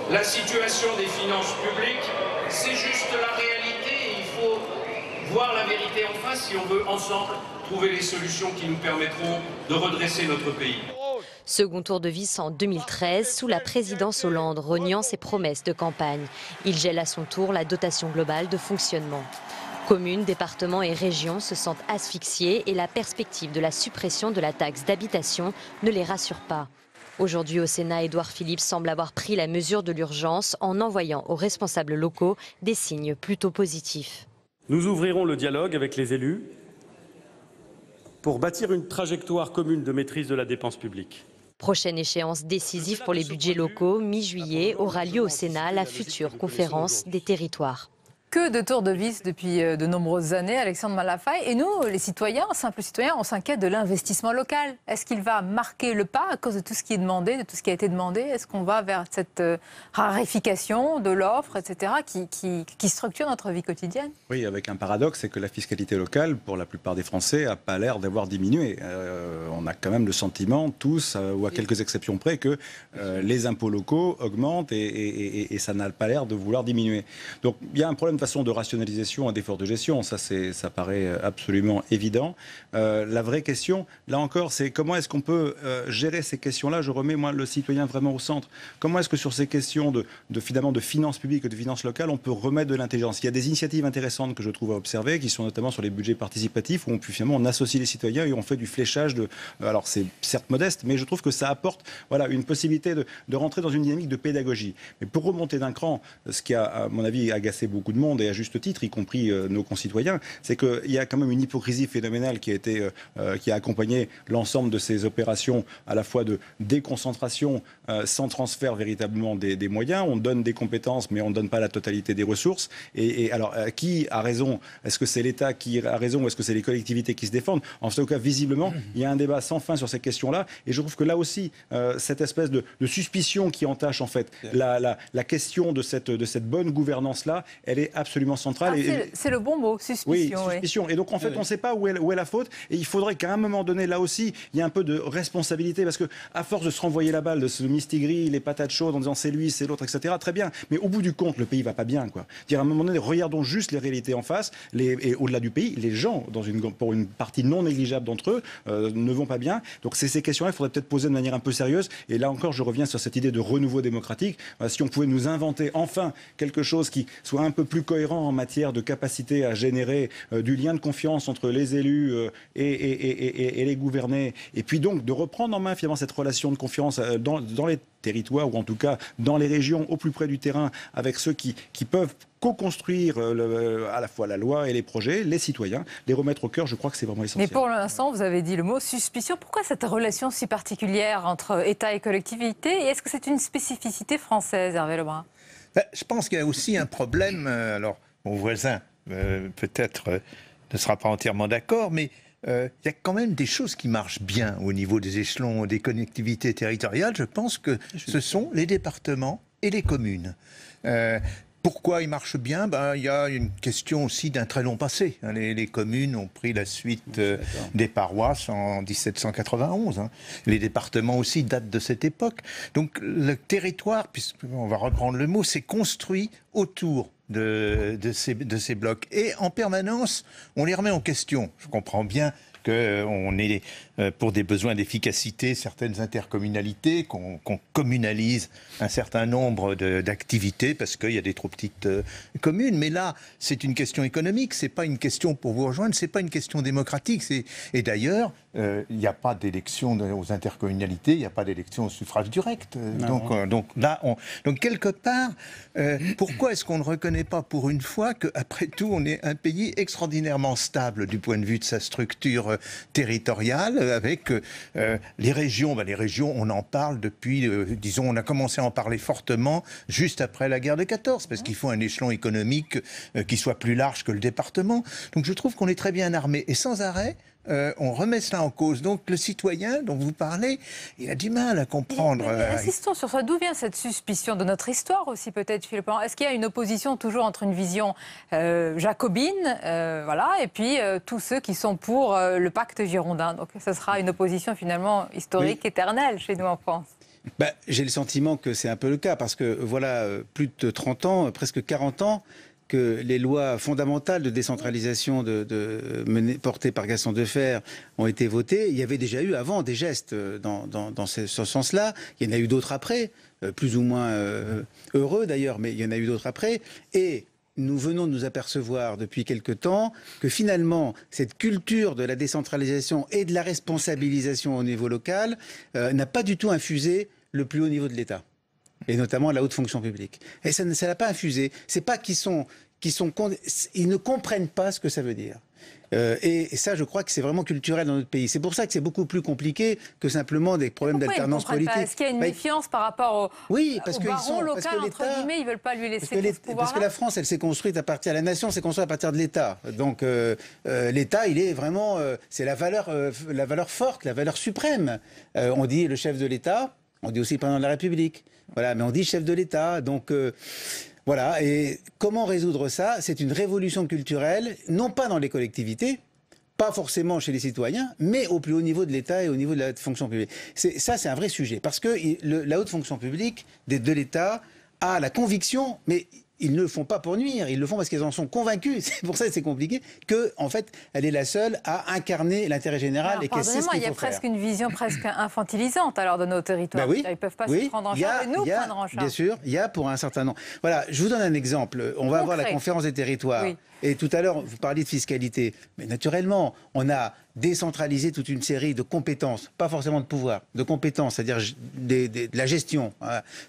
[SPEAKER 14] la situation des finances publiques, c'est juste la réalité et il faut voir la vérité en face si on veut ensemble trouver les solutions qui nous permettront de redresser notre pays.
[SPEAKER 13] Second tour de vis en 2013, sous la présidence Hollande, reniant ses promesses de campagne. Il gèle à son tour la dotation globale de fonctionnement. Communes, départements et régions se sentent asphyxiés et la perspective de la suppression de la taxe d'habitation ne les rassure pas. Aujourd'hui au Sénat, Édouard Philippe semble avoir pris la mesure de l'urgence en envoyant aux responsables locaux des signes plutôt positifs.
[SPEAKER 7] Nous ouvrirons le dialogue avec les élus pour bâtir une trajectoire commune de maîtrise de la dépense publique.
[SPEAKER 13] Prochaine échéance décisive pour les budgets locaux, mi-juillet, aura lieu au Sénat la future conférence des territoires.
[SPEAKER 1] Que de tours de vis depuis de nombreuses années, Alexandre Malafaye. Et nous, les citoyens, simples citoyens, on s'inquiète de l'investissement local. Est-ce qu'il va marquer le pas à cause de tout ce qui est demandé, de tout ce qui a été demandé? Est-ce qu'on va vers cette raréfication de l'offre, etc., qui structure notre vie quotidienne?
[SPEAKER 12] Oui, avec un paradoxe, c'est que la fiscalité locale, pour la plupart des Français, n'a pas l'air d'avoir diminué. On a quand même le sentiment, tous, ou à quelques exceptions près, que les impôts locaux augmentent et ça n'a pas l'air de vouloir diminuer. Donc il y a un problème façon de rationalisation et d'effort de gestion, ça paraît absolument évident. La vraie question, là encore, c'est comment est-ce qu'on peut gérer ces questions-là? Je remets, moi, le citoyen vraiment au centre. Comment est-ce que sur ces questions finalement de finances publiques et de finances locales, on peut remettre de l'intelligence? Il y a des initiatives intéressantes que je trouve à observer, qui sont notamment sur les budgets participatifs, où finalement on associe les citoyens et on fait du fléchage alors c'est certes modeste, mais je trouve que ça apporte une possibilité de rentrer dans une dynamique de pédagogie. Mais pour remonter d'un cran, ce qui a, à mon avis, agacé beaucoup de monde, et à juste titre, y compris nos concitoyens, c'est qu'il y a quand même une hypocrisie phénoménale qui a accompagné l'ensemble de ces opérations, à la fois de déconcentration sans transfert véritablement des moyens. On donne des compétences, mais on ne donne pas la totalité des ressources. Et alors, qui a raison? Est-ce que c'est l'État qui a raison ou est-ce que c'est les collectivités qui se défendent? En tout cas, visiblement, il y a un débat sans fin sur ces questions-là. Et je trouve que là aussi, cette espèce de suspicion qui entache en fait la question de cette bonne gouvernance-là, elle est absolument centrale.
[SPEAKER 1] C'est le bon mot, suspicion.
[SPEAKER 12] Oui, suspicion. Et donc, en fait, on ne sait pas où est la faute. Et il faudrait qu'à un moment donné, là aussi, il y ait un peu de responsabilité. Parce qu'à force de se renvoyer la balle, de se mistigris, les patates chaudes en disant c'est lui, c'est l'autre, etc., très bien. Mais au bout du compte, le pays ne va pas bien, quoi. À un moment donné, regardons juste les réalités en face. Et au-delà du pays, les gens, pour une partie non négligeable d'entre eux, ne vont pas bien. Donc, c'est ces questions-là, il faudrait peut-être poser de manière un peu sérieuse. Et là encore, je reviens sur cette idée de renouveau démocratique. Si on pouvait nous inventer enfin quelque chose qui soit un peu plus cohérent en matière de capacité à générer du lien de confiance entre les élus et les gouvernés, et puis donc de reprendre en main finalement cette relation de confiance dans les territoires, ou en tout cas dans les régions au plus près du terrain, avec ceux qui peuvent co-construire à la fois la loi et les projets, les citoyens, les remettre au cœur, je crois que c'est vraiment essentiel.
[SPEAKER 1] Mais pour l'instant, vous avez dit le mot suspicion. Pourquoi cette relation si particulière entre État et collectivité? Et est-ce que c'est une spécificité française, Hervé Lebrun?
[SPEAKER 8] Je pense qu'il y a aussi un problème. Alors, mon voisin, peut-être, ne sera pas entièrement d'accord, mais il y a quand même des choses qui marchent bien au niveau des échelons des collectivités territoriales. Je pense que ce sont les départements et les communes. Pourquoi il marche bien? Il y a une question aussi d'un très long passé. Les communes ont pris la suite des paroisses en 1791. Les départements aussi datent de cette époque. Donc le territoire, puisqu'on va reprendre le mot, s'est construit autour de ces blocs. Et en permanence, on les remet en question. Je comprends bien qu'on ait, pour des besoins d'efficacité, certaines intercommunalités, qu'on communalise un certain nombre d'activités parce qu'il y a des trop petites communes. Mais là, c'est une question économique, c'est pas une question pour vous rejoindre, c'est pas une question démocratique. Et d'ailleurs, il n'y a pas d'élection aux intercommunalités, il n'y a pas d'élection au suffrage direct. Donc là, donc quelque part, pourquoi est-ce qu'on ne reconnaît pas pour une fois qu'après tout, on est un pays extraordinairement stable du point de vue de sa structure territoriale, avec les régions. Les régions, on en parle depuis, disons, on a commencé à en parler fortement juste après la guerre de 14, parce qu'il faut un échelon économique qui soit plus large que le département. Donc je trouve qu'on est très bien armé. Et sans arrêt, on remet cela en cause. Donc le citoyen dont vous parlez, il a du mal à comprendre.
[SPEAKER 1] Insistons sur ça. D'où vient cette suspicion de notre histoire aussi, peut-être, Philippe? Est-ce qu'il y a une opposition toujours entre une vision jacobine, et puis tous ceux qui sont pour le pacte girondin? Donc ce sera une opposition finalement historique, éternelle chez nous en France.
[SPEAKER 10] J'ai le sentiment que c'est un peu le cas, parce que voilà, plus de 30 ans, presque 40 ans, que les lois fondamentales de décentralisation portées par Gaston Defferre ont été votées. Il y avait déjà eu avant des gestes dans ce sens-là. Il y en a eu d'autres après, plus ou moins heureux d'ailleurs, mais il y en a eu d'autres après. Et nous venons de nous apercevoir depuis quelque temps que finalement, cette culture de la décentralisation et de la responsabilisation au niveau local n'a pas du tout infusé le plus haut niveau de l'État. Et notamment la haute fonction publique. Et ça n'a pas infusé. C'est pas ils ne comprennent pas ce que ça veut dire. Et ça, je crois que c'est vraiment culturel dans notre pays. C'est pour ça que c'est beaucoup plus compliqué que simplement des problèmes d'alternance politique.
[SPEAKER 1] Est-ce qu'il y a une méfiance par rapport au baron local, entre guillemets, ils ne veulent pas lui laisser ce pouvoir-là?
[SPEAKER 10] Parce que la France, elle s'est construite à partir... La nation s'est construite à partir de l'État. Donc l'État, il est vraiment... c'est la valeur forte, la valeur suprême. On dit le chef de l'État, on dit aussi le président de la République. Voilà, mais on dit chef de l'État. Donc... voilà, et comment résoudre ça? C'est une révolution culturelle, non pas dans les collectivités, pas forcément chez les citoyens, mais au plus haut niveau de l'État et au niveau de la haute fonction publique. Ça, c'est un vrai sujet, parce que la haute fonction publique de l'État a la conviction, mais ils ne le font pas pour nuire, ils le font parce qu'ils en sont convaincus, c'est pour ça que c'est compliqué, qu'en fait, elle est la seule à incarner l'intérêt général.
[SPEAKER 1] Alors,
[SPEAKER 10] et qu'elle sait ce qu'il faut faire.
[SPEAKER 1] Il y a presque une vision presque infantilisante alors de nos territoires. Ils ne peuvent pas se prendre en charge et nous prendre en charge.
[SPEAKER 10] Bien sûr, il y a pour un certain nombre. Voilà, je vous donne un exemple. On va avoir la conférence des territoires. Oui. Et tout à l'heure, vous parliez de fiscalité. Mais naturellement, on a décentralisé toute une série de compétences, pas forcément de pouvoir, de compétences, c'est-à-dire de la gestion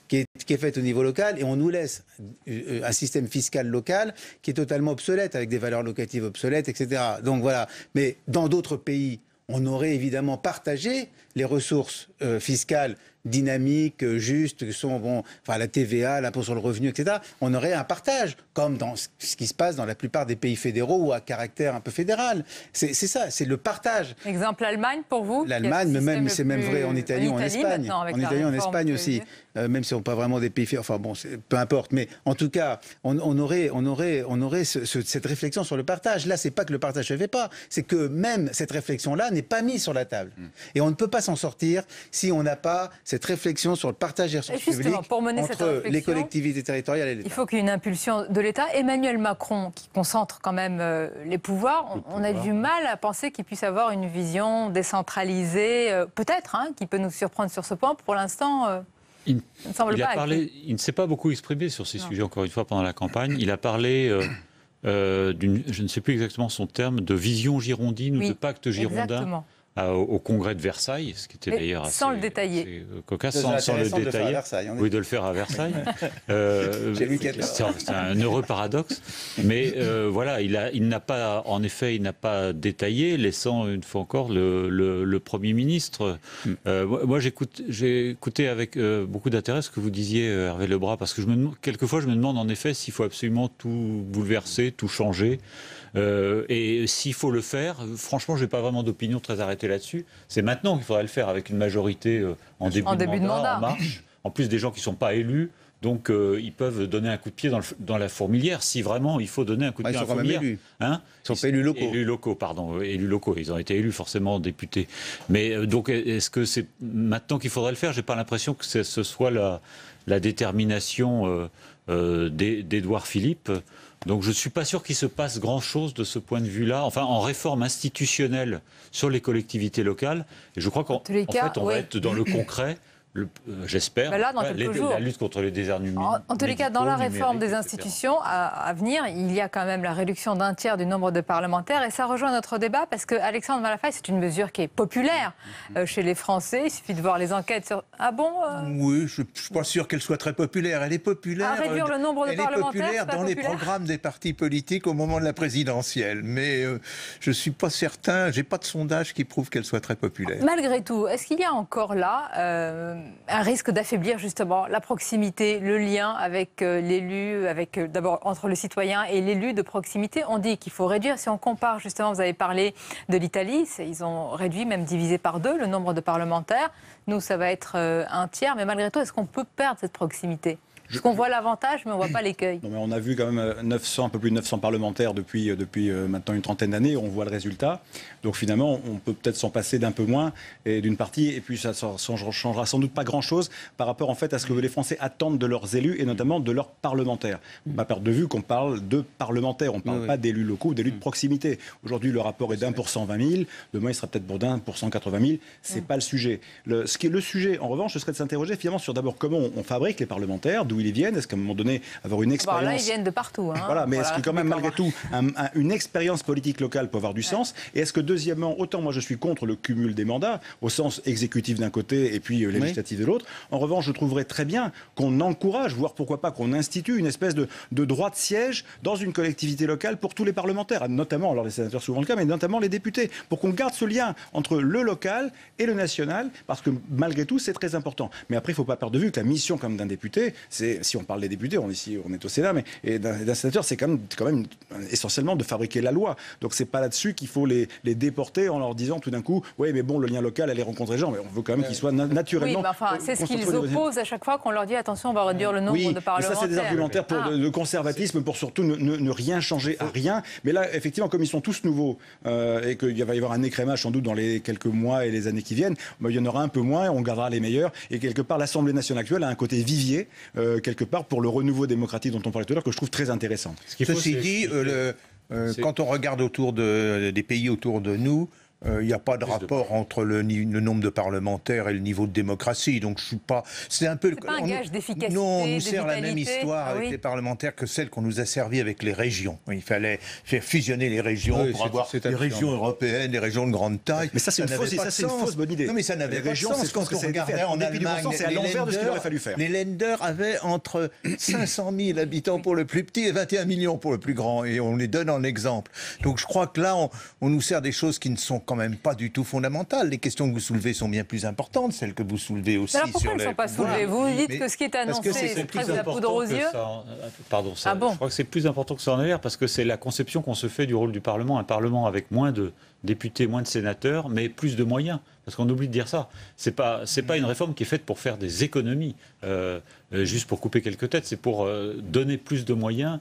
[SPEAKER 10] qui est faite au niveau local, et on nous laisse un système fiscal local qui est totalement obsolète, avec des valeurs locatives obsolètes, etc. Donc voilà. Mais dans d'autres pays, on aurait évidemment partagé les ressources fiscales dynamiques, justes, que sont la TVA, l'impôt sur le revenu, etc. On aurait un partage, comme dans ce qui se passe dans la plupart des pays fédéraux ou à caractère un peu fédéral. C'est ça, c'est le partage.
[SPEAKER 1] Exemple l'Allemagne pour vous?
[SPEAKER 10] L'Allemagne, c'est même vrai en Italie ou en Espagne. En Italie, en Espagne aussi. Même si on n'est pas vraiment des pays fédéraux. Enfin bon, peu importe. Mais en tout cas, on aurait cette réflexion sur le partage. Là, c'est pas que le partage ne se fait pas, c'est que même cette réflexion-là n'est pas mise sur la table. Et on ne peut pas s'en sortir si on n'a pas cette réflexion sur le partage des ressources publiques entre les collectivités territoriales et l'État.
[SPEAKER 1] Il faut qu'il y ait une impulsion de l'État. Emmanuel Macron, qui concentre quand même les pouvoirs, on a du mal à penser qu'il puisse avoir une vision décentralisée, peut-être, qui peut nous surprendre sur ce point. Pour l'instant...
[SPEAKER 9] Il ne s'est pas beaucoup exprimé sur ces sujets, encore une fois, pendant la campagne. Il a parlé je ne sais plus exactement son terme, de vision girondine ou de pacte girondin. Exactement. Au congrès de Versailles, ce qui était d'ailleurs
[SPEAKER 1] sans le détailler.
[SPEAKER 9] Cocasse, sans le détailler. Oui, de le faire à Versaille. C'est un heureux paradoxe. Mais voilà, il n'a pas détaillé, laissant une fois encore le Premier ministre. Moi, j'ai écouté avec beaucoup d'intérêt ce que vous disiez, Hervé Lebras, parce que quelquefois, je me demande en effet s'il faut absolument tout bouleverser, tout changer. Et s'il faut le faire, franchement, je n'ai pas vraiment d'opinion très arrêtée là-dessus. C'est maintenant qu'il faudrait le faire avec une majorité en début de mandat, en marche. En plus des gens qui ne sont pas élus. Donc ils peuvent donner un coup de pied dans la fourmilière si vraiment il faut donner un coup de pied dans la fourmilière.
[SPEAKER 10] Ils sont quand même élus.
[SPEAKER 9] Hein,
[SPEAKER 10] ils sont pas élus locaux.
[SPEAKER 9] Élus locaux, pardon. Élus locaux. Ils ont été élus forcément députés. Mais donc est-ce que c'est maintenant qu'il faudrait le faire? J'ai pas l'impression que ce soit la détermination d'Édouard Philippe. Donc je ne suis pas sûr qu'il se passe grand-chose de ce point de vue-là, enfin en réforme institutionnelle sur les collectivités locales. Et je crois qu'en fait, on va être dans le concret. J'espère, la lutte contre les déserts numériques.
[SPEAKER 1] En tous les cas, dans la réforme des institutions à venir, il y a quand même la réduction d'un tiers du nombre de parlementaires. Et ça rejoint notre débat parce que Alexandre Malafaille, c'est une mesure qui est populaire chez les Français. Il suffit de voir les enquêtes sur... Ah bon
[SPEAKER 8] Oui, je ne suis pas sûr qu'elle soit très populaire. Elle est populaire.
[SPEAKER 1] À réduire le nombre de parlementaires,
[SPEAKER 8] elle est populaire dans les programmes des partis politiques au moment de la présidentielle. Mais je ne suis pas certain, je n'ai pas de sondage qui prouve qu'elle soit très populaire.
[SPEAKER 1] Malgré tout, est-ce qu'il y a encore là un risque d'affaiblir justement la proximité, le lien avec l'élu, avec d'abord entre le citoyen et l'élu de proximité? On dit qu'il faut réduire. Si on compare justement, vous avez parlé de l'Italie, ils ont réduit, même divisé par 2 le nombre de parlementaires. Nous, ça va être un tiers. Mais malgré tout, est-ce qu'on peut perdre cette proximité? Parce qu'on voit l'avantage, mais on ne voit pas l'écueil.
[SPEAKER 12] Non, mais on a vu quand même un peu plus de 900 parlementaires depuis maintenant une trentaine d'années. On voit le résultat. Donc finalement, on peut peut-être s'en passer d'un peu moins et d'une partie. Et puis ça ne changera sans doute pas grand-chose par rapport en fait à ce que les Français attendent de leurs élus et notamment de leurs parlementaires. On ne va pas perdre de vue qu'on parle de parlementaires. On ne parle pas d'élus locaux ou d'élus de proximité. Aujourd'hui, le rapport est d'1% 20 000. Demain, il sera peut-être pour d'1% 80 000. Ce n'est pas le sujet. Ce qui est le sujet, en revanche, ce serait de s'interroger finalement sur d'abord comment on fabrique les parlementaires, d'où ils viennent. Est-ce qu'à un moment donné, avoir une expérience...
[SPEAKER 1] Là, ils viennent de partout.
[SPEAKER 12] Voilà, mais est-ce que quand même, malgré tout, une expérience politique locale peut avoir du sens? Et est-ce que, deuxièmement, autant moi je suis contre le cumul des mandats, au sens exécutif d'un côté et puis législatif de l'autre, en revanche, je trouverais très bien qu'on encourage, voire pourquoi pas qu'on institue une espèce de droit de siège dans une collectivité locale pour tous les parlementaires, notamment, alors les sénateurs souvent le cas, mais notamment les députés, pour qu'on garde ce lien entre le local et le national, parce que malgré tout, c'est très important. Mais après, il ne faut pas perdre de vue que la mission comme d'un député, c'est, si on parle des députés, on est au Sénat, mais d'un sénateur, c'est quand même essentiellement de fabriquer la loi. Donc c'est pas là-dessus qu'il faut les déporter en leur disant tout d'un coup, oui, mais bon, le lien local, aller rencontrer les gens, mais on veut quand même qu'ils soient naturellement.
[SPEAKER 1] Oui, mais enfin, c'est ce qu'ils opposent à chaque fois qu'on leur dit attention, on va réduire le nombre de parlementaires.
[SPEAKER 12] Mais ça, c'est des argumentaires de conservatisme pour surtout ne rien changer à rien. Mais là, effectivement, comme ils sont tous nouveaux et qu'il va y avoir un écrémage sans doute dans les quelques mois et les années qui viennent, il y en aura un peu moins, on gardera les meilleurs. Et quelque part, l'Assemblée nationale actuelle a un côté vivier, quelque part, pour le renouveau démocratique dont on parlait tout à l'heure, que je trouve très intéressant.
[SPEAKER 8] Ceci dit, quand on regarde des pays autour de nous, il n'y a pas de rapport entre le nombre de parlementaires et le niveau de démocratie. Donc je suis pas. C'est un peu.
[SPEAKER 1] C'est pas un gage d'efficacité.
[SPEAKER 8] Non, on nous sert la même histoire avec
[SPEAKER 1] oui.
[SPEAKER 8] les parlementaires que celle qu'on nous a servi avec les régions. Il fallait faire fusionner les régions pour avoir des régions européennes, des régions de grande taille.
[SPEAKER 12] Mais ça, c'est une fausse bonne idée.
[SPEAKER 8] Non, mais ça n'avait pas de sens quand on regardait en Allemagne.
[SPEAKER 12] C'est à l'envers de ce qu'il aurait fallu faire.
[SPEAKER 8] Les Länder avaient entre 500 000 habitants pour le plus petit et 21 millions pour le plus grand. Et on les donne en exemple. Donc je crois que là, on nous sert des choses qui ne sont quand même pas du tout fondamentales. Les questions que vous soulevez sont bien plus importantes, celles que vous soulevez aussi.
[SPEAKER 1] Alors pourquoi elles ne sont pas soulevées? Vous dites que ce qui est annoncé, c'est presque de la poudre aux yeux.
[SPEAKER 9] Pardon, je crois que c'est plus important que ça en a l'air, parce que c'est la conception qu'on se fait du rôle du Parlement. Un Parlement avec moins de députés, moins de sénateurs, mais plus de moyens. Parce qu'on oublie de dire ça. C'est pas une réforme qui est faite pour faire des économies, juste pour couper quelques têtes. C'est pour donner plus de moyens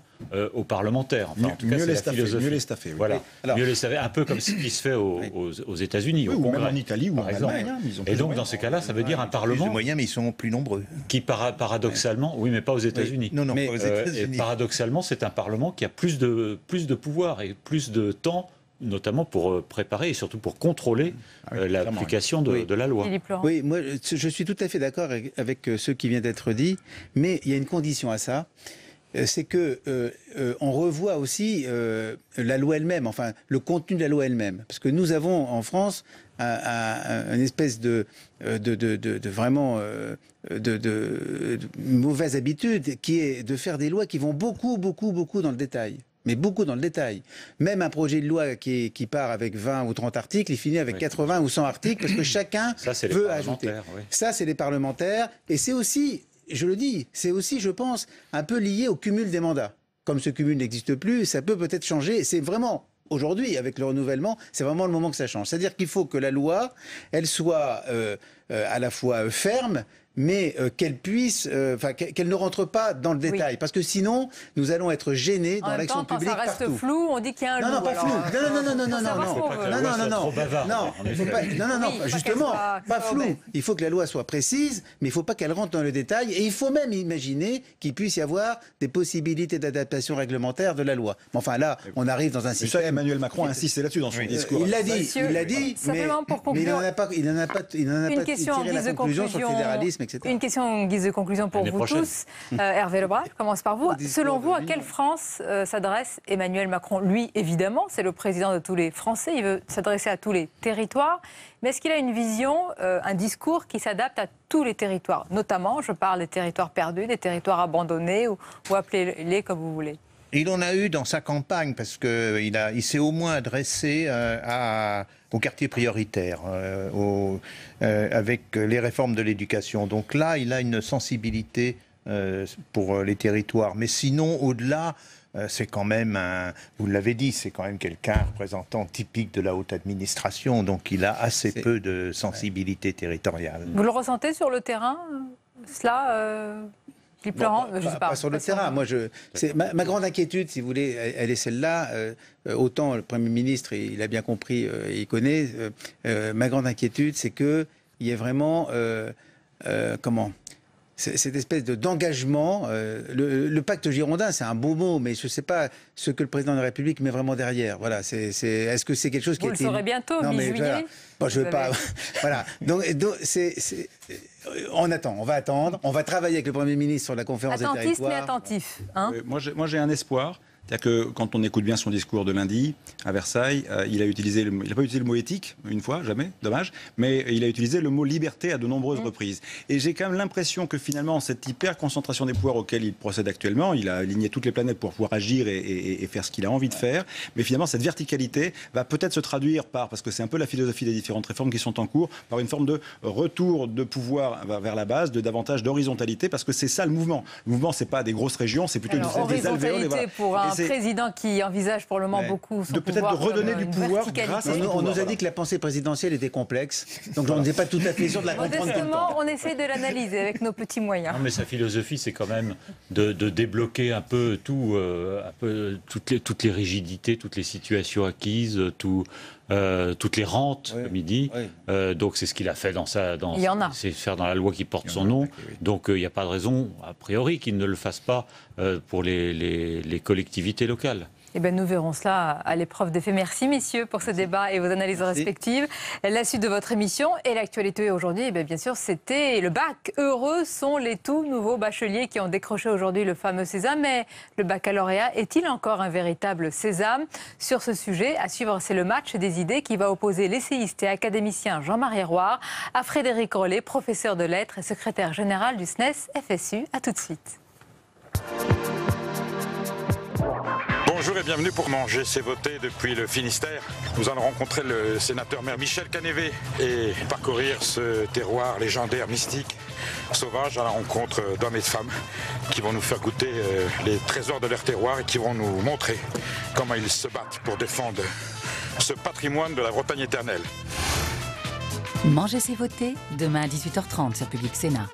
[SPEAKER 9] aux parlementaires. Enfin, en tout cas,
[SPEAKER 12] mieux les
[SPEAKER 9] staffer. Oui. Voilà. Alors, mieux les staffer. Un peu comme ce qui se fait aux États-Unis, au Congrès,
[SPEAKER 12] ou même en Italie ou en Allemagne.
[SPEAKER 9] Et donc, dans ces cas-là, ça veut dire un Parlement.
[SPEAKER 8] Plus de moyens, mais ils sont plus nombreux.
[SPEAKER 9] Qui paradoxalement, oui, mais pas aux États-Unis.
[SPEAKER 8] Non, pas aux États-Unis.
[SPEAKER 9] Paradoxalement, c'est un Parlement qui a plus de pouvoir et plus de temps, notamment pour préparer et surtout pour contrôler l'application de la loi.
[SPEAKER 10] Oui, moi je suis tout à fait d'accord avec ce qui vient d'être dit, mais il y a une condition à ça, c'est que on revoit aussi la loi elle-même, enfin le contenu de la loi elle-même, parce que nous avons en France une espèce de mauvaise habitude qui est de faire des lois qui vont beaucoup dans le détail. Mais beaucoup dans le détail. Même un projet de loi qui part avec 20 ou 30 articles, il finit avec 80 ou 100 articles parce que chacun veut ajouter. Oui. Ça, c'est les parlementaires. Et c'est aussi, je le dis, c'est aussi, je pense, un peu lié au cumul des mandats. Comme ce cumul n'existe plus, ça peut peut-être changer. C'est vraiment, aujourd'hui, avec le renouvellement, c'est vraiment le moment que ça change. C'est-à-dire qu'il faut que la loi, elle soit à la fois ferme, mais qu'elle puisse, qu'elle ne rentre pas dans le détail, parce que sinon, nous allons être gênés dans l'action publique partout.
[SPEAKER 1] Ça reste flou, on dit qu'il y a un loup.
[SPEAKER 10] Non, pas flou. Non, justement, pas flou. Il faut que la loi soit précise, mais il ne faut pas qu'elle rentre dans le détail, et il faut même imaginer qu'il puisse y avoir des possibilités d'adaptation réglementaire de la loi. Mais enfin, là, on arrive dans un système...
[SPEAKER 12] Ça, Emmanuel Macron insiste là-dessus dans son discours.
[SPEAKER 10] Il l'a dit, mais il n'en a pas tiré la conclusion sur le fédéralisme, etc.
[SPEAKER 1] Une question en guise de conclusion pour vous tous. Hervé Lebras, je commence par vous. Selon vous, à quelle France s'adresse Emmanuel Macron? Lui, évidemment, c'est le président de tous les Français. Il veut s'adresser à tous les territoires. Mais est-ce qu'il a une vision, un discours qui s'adapte à tous les territoires? Notamment, je parle des territoires perdus, des territoires abandonnés, ou appelez-les comme vous voulez.
[SPEAKER 8] Il en a eu dans sa campagne, parce qu'il s'est au moins adressé aux quartiers prioritaires, avec les réformes de l'éducation. Donc là, il a une sensibilité pour les territoires. Mais sinon, au-delà, c'est quand même, vous l'avez dit, c'est quand même quelqu'un représentant typique de la haute administration. Donc il a assez peu de sensibilité territoriale.
[SPEAKER 1] Vous le ressentez sur le terrain, cela
[SPEAKER 10] pas sur le terrain. Moi, ma grande inquiétude, si vous voulez, elle est celle-là. Autant le Premier ministre, il a bien compris, il connaît. Ma grande inquiétude, c'est qu'il y ait vraiment cette espèce d'engagement. Le pacte girondin, c'est un beau mot, mais je ne sais pas ce que le président de la République met vraiment derrière. Voilà, est-ce que c'est quelque chose qui
[SPEAKER 1] Vous le saurez bientôt, mi-juillet.
[SPEAKER 10] Voilà. Bon, je ne veux pas. Voilà. Donc on attend, on va attendre. On va travailler avec le Premier ministre sur la conférence des territoires.
[SPEAKER 1] Mais attentif. Hein,
[SPEAKER 12] moi, j'ai un espoir. C'est-à-dire que quand on écoute bien son discours de lundi à Versailles, il n'a pas utilisé le mot éthique une fois, jamais, dommage, mais il a utilisé le mot liberté à de nombreuses reprises. Et j'ai quand même l'impression que finalement, cette hyper-concentration des pouvoirs auquel il procède actuellement, il a aligné toutes les planètes pour pouvoir agir et faire ce qu'il a envie de faire, mais finalement, cette verticalité va peut-être se traduire parce que c'est un peu la philosophie des différentes réformes qui sont en cours, par une forme de retour de pouvoir vers la base, de davantage d'horizontalité, parce que c'est ça le mouvement. Le mouvement, c'est pas des grosses régions, c'est plutôt des alvéoles.
[SPEAKER 1] Pour un président qui envisage pour le moment beaucoup son pouvoir,
[SPEAKER 12] de redonner du pouvoir grâce à
[SPEAKER 10] on nous a dit que la pensée présidentielle était complexe, donc on n'est pas tout à fait sûr de la comprendre.
[SPEAKER 1] Modestement, on essaie de l'analyser avec nos petits moyens.
[SPEAKER 9] Non, mais sa philosophie, c'est quand même de débloquer un peu tout, toutes les rigidités, toutes les situations acquises, toutes les rentes, comme il dit. Donc c'est ce qu'il a fait c'est faire dans la loi qui porte son nom. Donc il n'y a pas de raison, a priori, qu'il ne le fasse pas pour les collectivités locales.
[SPEAKER 1] Eh bien, nous verrons cela à l'épreuve des faits. Merci, messieurs, pour ce débat et vos analyses respectives. La suite de votre émission et l'actualité aujourd'hui, eh bien sûr, c'était le bac. Heureux sont les tout nouveaux bacheliers qui ont décroché aujourd'hui le fameux sésame. Mais le baccalauréat est-il encore un véritable sésame? Sur ce sujet, à suivre, c'est le match des idées qui va opposer l'essayiste et académicien Jean-Marie Roire à Frédéric Rollet, professeur de lettres et secrétaire général du SNES-FSU. A tout de suite.
[SPEAKER 15] Bonjour et bienvenue pour Manger, c'est voter depuis le Finistère. Nous allons rencontrer le sénateur maire Michel Canévé et parcourir ce terroir légendaire, mystique, sauvage, à la rencontre d'hommes et de femmes qui vont nous faire goûter les trésors de leur terroir et qui vont nous montrer comment ils se battent pour défendre ce patrimoine de la Bretagne éternelle.
[SPEAKER 3] Manger, c'est voter, demain à 18h30 sur Public Sénat.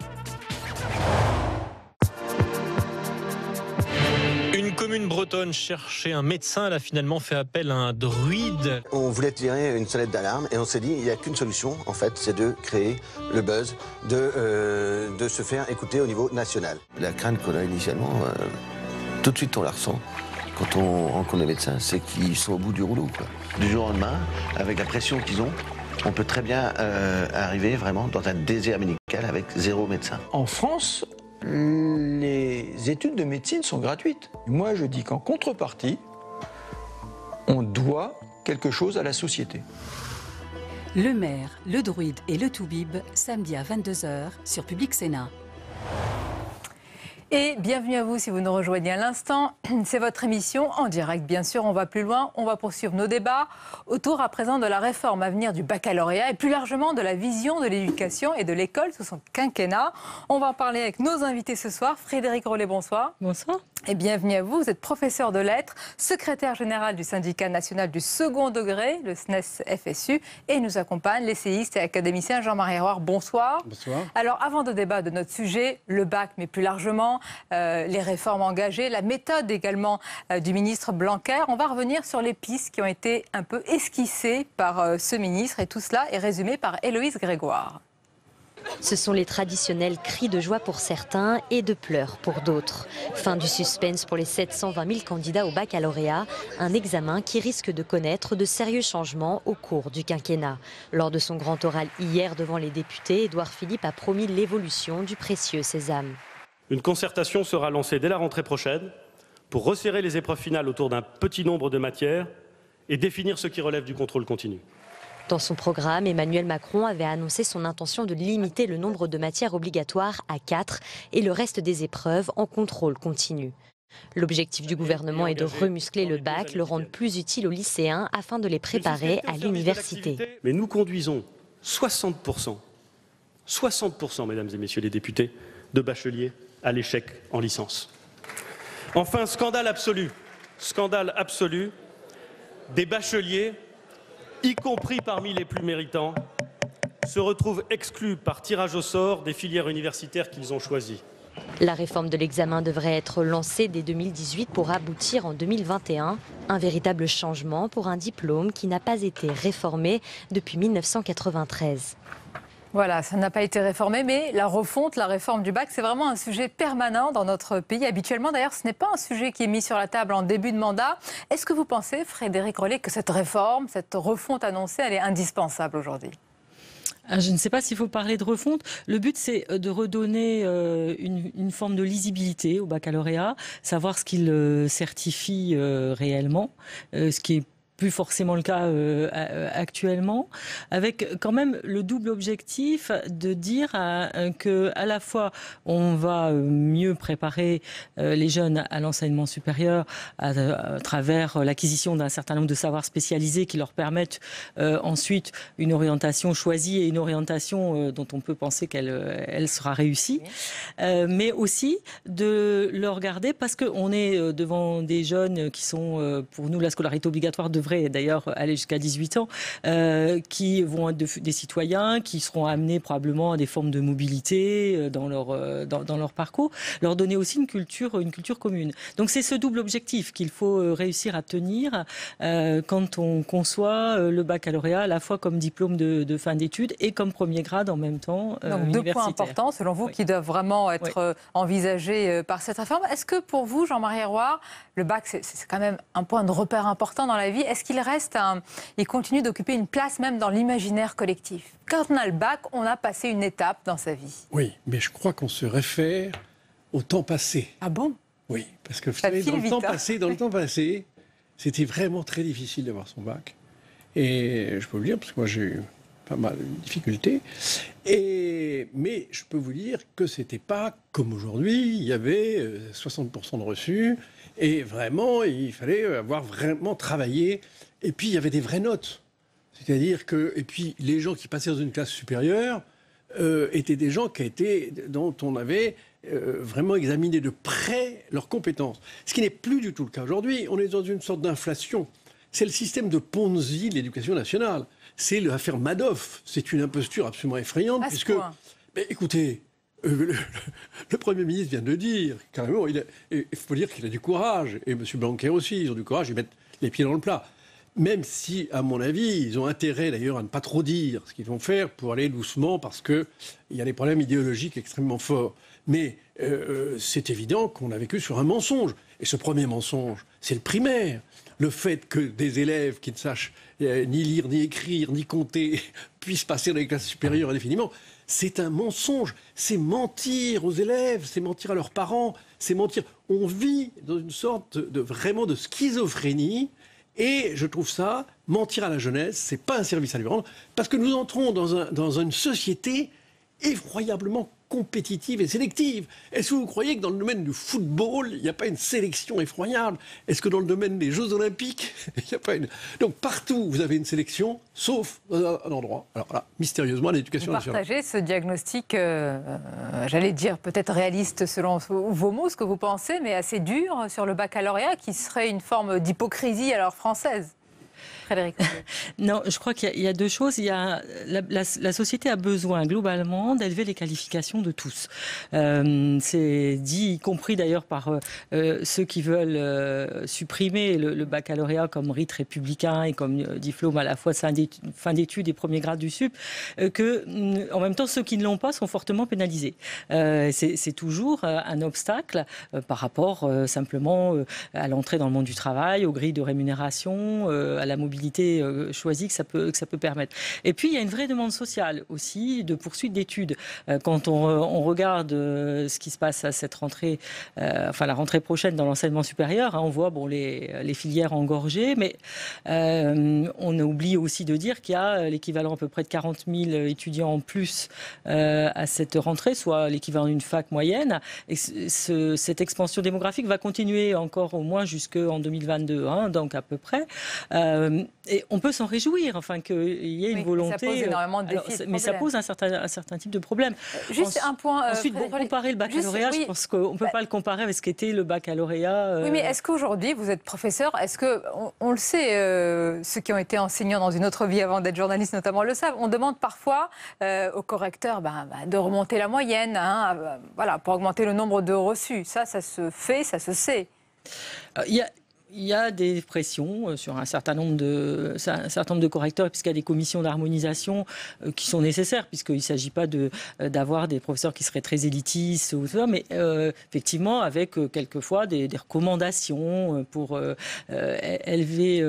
[SPEAKER 16] Une commune bretonne cherchait un médecin, elle a finalement fait appel à un druide.
[SPEAKER 17] On voulait tirer une sonnette d'alarme et on s'est dit il n'y a qu'une solution en fait, c'est de créer le buzz, de se faire écouter au niveau national. La crainte qu'on a initialement, tout de suite on la ressent quand on rencontre les médecins, c'est qu'ils sont au bout du rouleau, quoi. Du jour au lendemain, avec la pression qu'ils ont, on peut très bien arriver vraiment dans un désert médical avec 0 médecin.
[SPEAKER 18] En France, les études de médecine sont gratuites. Moi, je dis qu'en contrepartie, on doit quelque chose à la société.
[SPEAKER 3] Le maire, le druide et le toubib, samedi à 22h sur Public Sénat.
[SPEAKER 1] Et bienvenue à vous si vous nous rejoignez à l'instant. C'est votre émission en direct, bien sûr. On va plus loin, on va poursuivre nos débats autour à présent de la réforme à venir du baccalauréat et plus largement de la vision de l'éducation et de l'école sous son quinquennat. On va en parler avec nos invités ce soir. Frédéric Rollet, bonsoir.
[SPEAKER 19] Bonsoir.
[SPEAKER 1] Et bienvenue à vous. Vous êtes professeur de lettres, secrétaire général du syndicat national du second degré, le SNES-FSU, et nous accompagne l'essayiste et académicien Jean-Marie Herouard. Bonsoir.
[SPEAKER 19] Bonsoir.
[SPEAKER 1] Alors, avant de débattre de notre sujet, le bac, mais plus largement, les réformes engagées, la méthode également du ministre Blanquer, on va revenir sur les pistes qui ont été un peu esquissées par ce ministre, et tout cela est résumé par Héloïse Grégoire.
[SPEAKER 13] Ce sont les traditionnels cris de joie pour certains et de pleurs pour d'autres. Fin du suspense pour les 720 000 candidats au baccalauréat, un examen qui risque de connaître de sérieux changements au cours du quinquennat. Lors de son grand oral hier devant les députés, Édouard Philippe a promis l'évolution du précieux sésame.
[SPEAKER 7] Une concertation sera lancée dès la rentrée prochaine pour resserrer les épreuves finales autour d'un petit nombre de matières et définir ce qui relève du contrôle continu.
[SPEAKER 13] Dans son programme, Emmanuel Macron avait annoncé son intention de limiter le nombre de matières obligatoires à 4 et le reste des épreuves en contrôle continu. L'objectif du gouvernement est de remuscler le bac, le rendre plus utile aux lycéens afin de les préparer à l'université.
[SPEAKER 7] Mais nous conduisons 60%, mesdames et messieurs les députés, de bacheliers à l'échec en licence. Enfin, scandale absolu, des bacheliers, y compris parmi les plus méritants, se retrouvent exclus par tirage au sort des filières universitaires qu'ils ont choisies.
[SPEAKER 13] La réforme de l'examen devrait être lancée dès 2018 pour aboutir en 2021. Un véritable changement pour un diplôme qui n'a pas été réformé depuis 1993.
[SPEAKER 1] Voilà, ça n'a pas été réformé, mais la refonte, la réforme du bac, c'est vraiment un sujet permanent dans notre pays. Habituellement, d'ailleurs, ce n'est pas un sujet qui est mis sur la table en début de mandat. Est-ce que vous pensez, Frédéric Rollet, que cette réforme, cette refonte annoncée, elle est indispensable aujourd'hui ?
[SPEAKER 19] Je ne sais pas s'il faut parler de refonte. Le but, c'est de redonner une forme de lisibilité au baccalauréat, savoir ce qu'il certifie réellement, ce qui est plus forcément le cas actuellement, avec quand même le double objectif de dire que à la fois on va mieux préparer les jeunes à l'enseignement supérieur à travers l'acquisition d'un certain nombre de savoirs spécialisés qui leur permettent ensuite une orientation choisie et une orientation dont on peut penser qu'elle sera réussie, mais aussi de le regarder parce qu'on est devant des jeunes qui sont, pour nous, la scolarité obligatoire devrait d'ailleurs aller jusqu'à 18 ans, qui vont être des citoyens, qui seront amenés probablement à des formes de mobilité dans leur parcours, leur donner aussi une culture commune. Donc c'est ce double objectif qu'il faut réussir à tenir quand on conçoit le baccalauréat à la fois comme diplôme de fin d'études et comme premier grade en même temps
[SPEAKER 1] Donc deux points importants selon vous qui doivent vraiment être envisagés par cette réforme. Est-ce que pour vous, Jean-Marie Herouard, le bac c'est quand même un point de repère important dans la vie. Est-ce qu'il il continue d'occuper une place même dans l'imaginaire collectif? Quand on a le bac, on a passé une étape dans sa vie.
[SPEAKER 20] Oui, mais je crois qu'on se réfère au temps passé.
[SPEAKER 1] Ah bon?
[SPEAKER 20] Oui, parce que vous savez, dans le temps passé, c'était vraiment très difficile d'avoir son bac. Et je peux vous le dire, parce que moi j'ai eu pas mal de difficultés. Mais je peux vous dire que c'était pas comme aujourd'hui, il y avait 60% de reçus. Et vraiment, il fallait avoir vraiment travaillé. Et puis, il y avait des vraies notes. C'est-à-dire que... Et puis, les gens qui passaient dans une classe supérieure étaient des gens dont on avait vraiment examiné de près leurs compétences. Ce qui n'est plus du tout le cas aujourd'hui. On est dans une sorte d'inflation. C'est le système de Ponzi de l'éducation nationale. C'est l'affaire Madoff. C'est une imposture absolument effrayante. Puisque, écoutez... Le Premier ministre vient de le dire, carrément, il faut dire qu'il a du courage, et M. Blanquer aussi, ils ont du courage, ils mettent les pieds dans le plat. Même si, à mon avis, ils ont intérêt d'ailleurs à ne pas trop dire ce qu'ils vont faire pour aller doucement, parce qu'il y a des problèmes idéologiques extrêmement forts. Mais c'est évident qu'on a vécu sur un mensonge. Et ce premier mensonge, c'est le primaire. Le fait que des élèves qui ne sachent ni lire, ni écrire, ni compter, puissent passer dans les classes supérieures indéfiniment, c'est un mensonge. C'est mentir aux élèves, c'est mentir à leurs parents, c'est mentir. On vit dans une sorte vraiment de schizophrénie. Et je trouve ça, mentir à la jeunesse, c'est pas un service à lui rendre, parce que nous entrons dans une société effroyablement compétitive et sélective. Est-ce que vous croyez que dans le domaine du football, il n'y a pas une sélection effroyable? Est-ce que dans le domaine des Jeux Olympiques, il n'y a pas une... Donc partout, vous avez une sélection, sauf dans un endroit. Alors là, mystérieusement, l'éducation nationale.
[SPEAKER 1] Vous partagez ce diagnostic, j'allais dire peut-être réaliste selon vos mots, ce que vous pensez, mais assez dur sur le baccalauréat, qui serait une forme d'hypocrisie alors française. Frédéric.
[SPEAKER 19] Non, je crois qu'il y a deux choses. Il y a la société a besoin globalement d'élever les qualifications de tous. C'est dit, y compris d'ailleurs par ceux qui veulent supprimer le baccalauréat comme rite républicain et comme diplôme à la fois fin d'études et premier grade du sup, que en même temps ceux qui ne l'ont pas sont fortement pénalisés. C'est toujours un obstacle par rapport simplement à l'entrée dans le monde du travail, aux grilles de rémunération, à la mobilité choisie que ça peut permettre. Et puis il y a une vraie demande sociale aussi de poursuite d'études. Quand on regarde ce qui se passe à cette rentrée, la rentrée prochaine dans l'enseignement supérieur, on voit les filières engorgées, mais on oublie aussi de dire qu'il y a l'équivalent à peu près de 40 000 étudiants en plus à cette rentrée, soit l'équivalent d'une fac moyenne. Et cette expansion démographique va continuer encore au moins jusqu'en 2022, donc à peu près. Et on peut s'en réjouir, qu'il y ait une volonté.
[SPEAKER 1] Ça pose énormément de défis.
[SPEAKER 19] Mais ça pose un certain type de problème.
[SPEAKER 1] Juste un point.
[SPEAKER 19] Ensuite, comparer le baccalauréat, je pense qu'on ne peut pas le comparer avec ce qu'était le baccalauréat.
[SPEAKER 1] Oui, mais est-ce qu'aujourd'hui, vous êtes professeur, est-ce que, on le sait, ceux qui ont été enseignants dans une autre vie avant d'être journalistes notamment le savent, on demande parfois aux correcteurs de remonter la moyenne, pour augmenter le nombre de reçus. Ça se fait, ça se sait.
[SPEAKER 19] Il y a des pressions sur un certain nombre de correcteurs, puisqu'il y a des commissions d'harmonisation qui sont nécessaires, puisqu'il ne s'agit pas d'avoir des professeurs qui seraient très élitistes, mais effectivement avec quelquefois des recommandations pour élever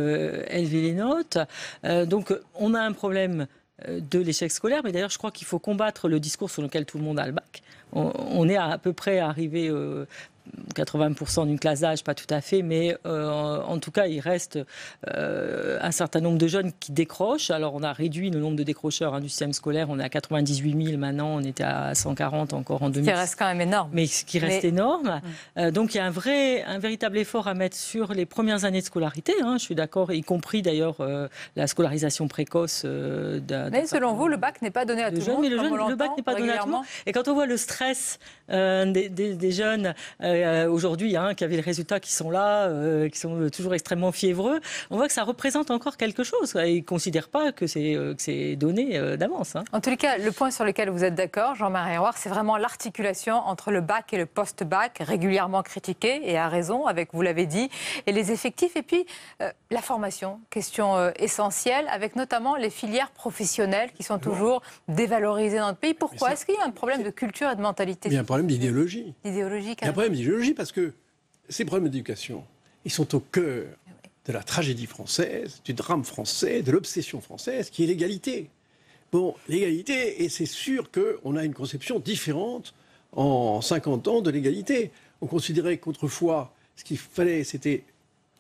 [SPEAKER 19] les notes. Donc on a un problème de l'échec scolaire, mais d'ailleurs je crois qu'il faut combattre le discours sur lequel tout le monde a le bac. On est à peu près arrivé 80% d'une classe d'âge, pas tout à fait, mais en tout cas, il reste un certain nombre de jeunes qui décrochent. Alors, on a réduit le nombre de décrocheurs du système scolaire. On est à 98 000 maintenant, on était à 140 encore en 2000.
[SPEAKER 1] Ce qui reste quand même énorme.
[SPEAKER 19] Mais ce qui reste énorme. Donc, il y a un véritable effort à mettre sur les premières années de scolarité. Je suis d'accord, y compris d'ailleurs la scolarisation précoce.
[SPEAKER 1] Mais selon vous, le bac n'est pas donné à tout le monde.
[SPEAKER 19] Mais le bac n'est pas donné à tout le monde. Et quand on voit le stress des jeunes aujourd'hui, qui avaient les résultats qui sont là, qui sont toujours extrêmement fiévreux, on voit que ça représente encore quelque chose. Ils ne considèrent pas que c'est donné d'avance.
[SPEAKER 1] En tous les cas, le point sur lequel vous êtes d'accord, Jean-Marie Herouard, c'est vraiment l'articulation entre le bac et le post-bac, régulièrement critiqué, et à raison, avec, vous l'avez dit, et les effectifs. Et puis, la formation, question essentielle, avec notamment les filières professionnelles qui sont toujours dévalorisées dans notre pays. Pourquoi? Est-ce qu'il y a un problème de culture et de mentalité?
[SPEAKER 20] Il y a un problème d'idéologie.
[SPEAKER 1] Il y a un
[SPEAKER 20] problème d'idéologie parce que ces problèmes d'éducation, ils sont au cœur de la tragédie française, du drame français, de l'obsession française, qui est l'égalité. Bon, l'égalité, et c'est sûr qu'on a une conception différente en 50 ans de l'égalité. On considérait qu'autrefois, ce qu'il fallait, c'était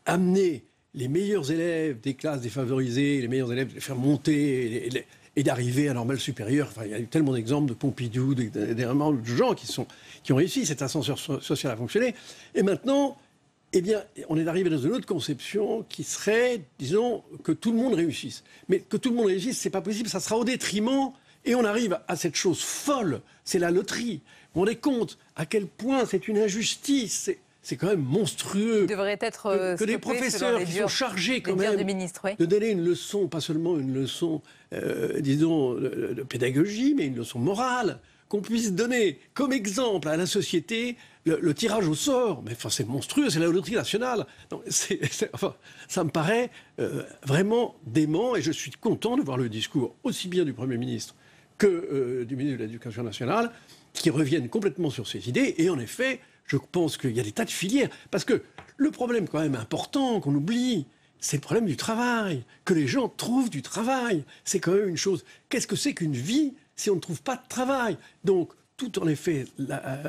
[SPEAKER 20] amener les meilleurs élèves des classes défavorisées, les meilleurs élèves, les faire monter et d'arriver à normal supérieur. Enfin, il y a eu tellement d'exemples de Pompidou, de gens qui ont réussi, cet ascenseur social a fonctionné. Et maintenant, on est arrivé dans une autre conception qui serait, disons, que tout le monde réussisse. Mais que tout le monde réussisse, c'est pas possible, ça sera au détriment. Et on arrive à cette chose folle, c'est la loterie. Vous vous rendez compte à quel point c'est une injustice, c'est quand même monstrueux.
[SPEAKER 1] Il devrait être
[SPEAKER 20] que des professeurs qui sont chargés quand même de donner une leçon, pas seulement une leçon, disons, de pédagogie, mais une leçon morale, qu'on puisse donner comme exemple à la société le tirage au sort. Mais enfin, c'est monstrueux, c'est la loterie nationale. Donc, ça me paraît vraiment dément, et je suis content de voir le discours aussi bien du Premier ministre que du ministre de l'Éducation nationale, qui reviennent complètement sur ces idées. Et en effet, je pense qu'il y a des tas de filières. Parce que le problème quand même important qu'on oublie, c'est le problème du travail. Que les gens trouvent du travail. C'est quand même une chose. Qu'est-ce que c'est qu'une vie si on ne trouve pas de travail? Donc, tout en effet,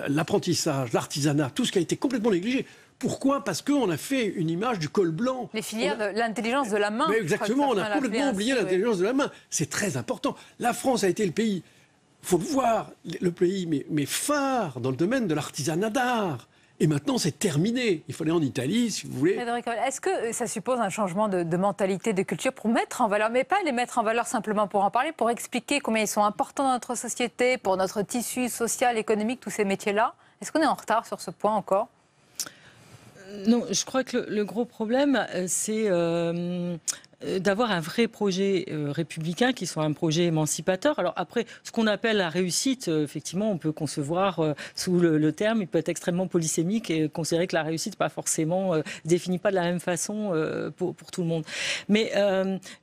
[SPEAKER 20] l'apprentissage, l'artisanat, tout ce qui a été complètement négligé. Pourquoi? Parce qu'on a fait une image du col blanc.
[SPEAKER 1] Les filières de l'intelligence de la main.
[SPEAKER 20] Mais exactement, on a complètement oublié l'intelligence de la main. C'est très important. La France a été le pays faut le voir, le pays, mais phare dans le domaine de l'artisanat d'art. Et maintenant, c'est terminé. Il faut aller en Italie, si vous voulez.
[SPEAKER 1] Frédéric, est-ce que ça suppose un changement de mentalité, de culture pour mettre en valeur, mais pas les mettre en valeur simplement pour en parler, pour expliquer combien ils sont importants dans notre société, pour notre tissu social, économique, tous ces métiers-là? Est-ce qu'on est en retard sur ce point encore?
[SPEAKER 19] Non, je crois que le gros problème, c'est d'avoir un vrai projet républicain qui soit un projet émancipateur. Alors après, ce qu'on appelle la réussite, effectivement, on peut concevoir sous le terme, il peut être extrêmement polysémique et considérer que la réussite pas forcément définit pas de la même façon pour tout le monde. Mais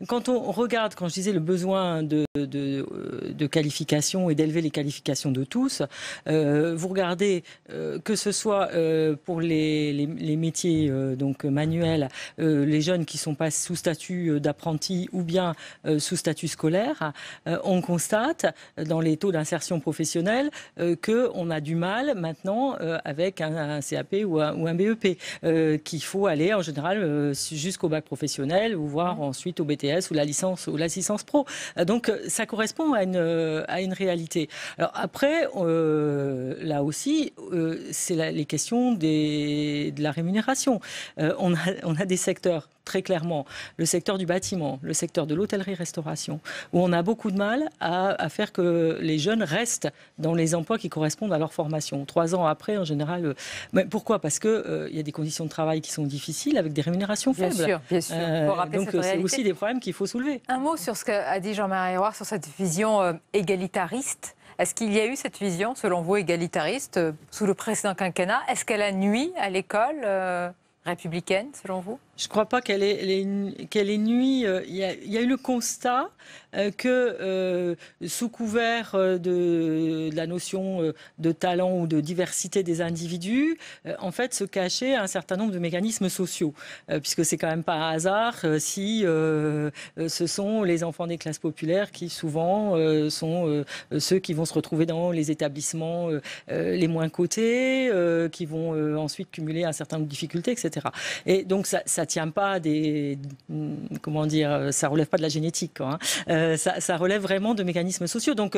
[SPEAKER 19] quand on regarde, quand je disais le besoin de qualification et d'élever les qualifications de tous, vous regardez que ce soit pour les métiers donc manuels, les jeunes qui sont pas sous statut d'apprentis ou bien sous statut scolaire, on constate dans les taux d'insertion professionnelle qu'on a du mal maintenant avec un CAP ou un BEP, qu'il faut aller en général jusqu'au bac professionnel ou voire ensuite au BTS ou la licence pro. Donc ça correspond à une réalité. Alors après, là aussi, c'est les questions de la rémunération. On a des secteurs, très clairement, le secteur du bâtiment, le secteur de l'hôtellerie-restauration, où on a beaucoup de mal à faire que les jeunes restent dans les emplois qui correspondent à leur formation. 3 ans après, en général. Mais pourquoi? Parce qu'il y a des conditions de travail qui sont difficiles, avec des rémunérations faibles.
[SPEAKER 1] Bien sûr.
[SPEAKER 19] Donc c'est aussi des problèmes qu'il faut soulever.
[SPEAKER 1] Un mot sur ce qu'a dit Jean-Marie Hérouard, sur cette vision égalitariste. Est-ce qu'il y a eu cette vision, selon vous, égalitariste sous le précédent quinquennat? Est-ce qu'elle a nui à l'école républicaine, selon vous?
[SPEAKER 19] Je ne crois pas qu'elle ait nui. Il y a eu le constat que, sous couvert de la notion de talent ou de diversité des individus, en fait, se cachait un certain nombre de mécanismes sociaux. Puisque c'est quand même pas un hasard si ce sont les enfants des classes populaires qui, souvent, sont ceux qui vont se retrouver dans les établissements les moins cotés, qui vont ensuite cumuler un certain nombre de difficultés, etc. Et donc, ça tient pas ça relève pas de la génétique, quoi, hein. Ça relève vraiment de mécanismes sociaux. Donc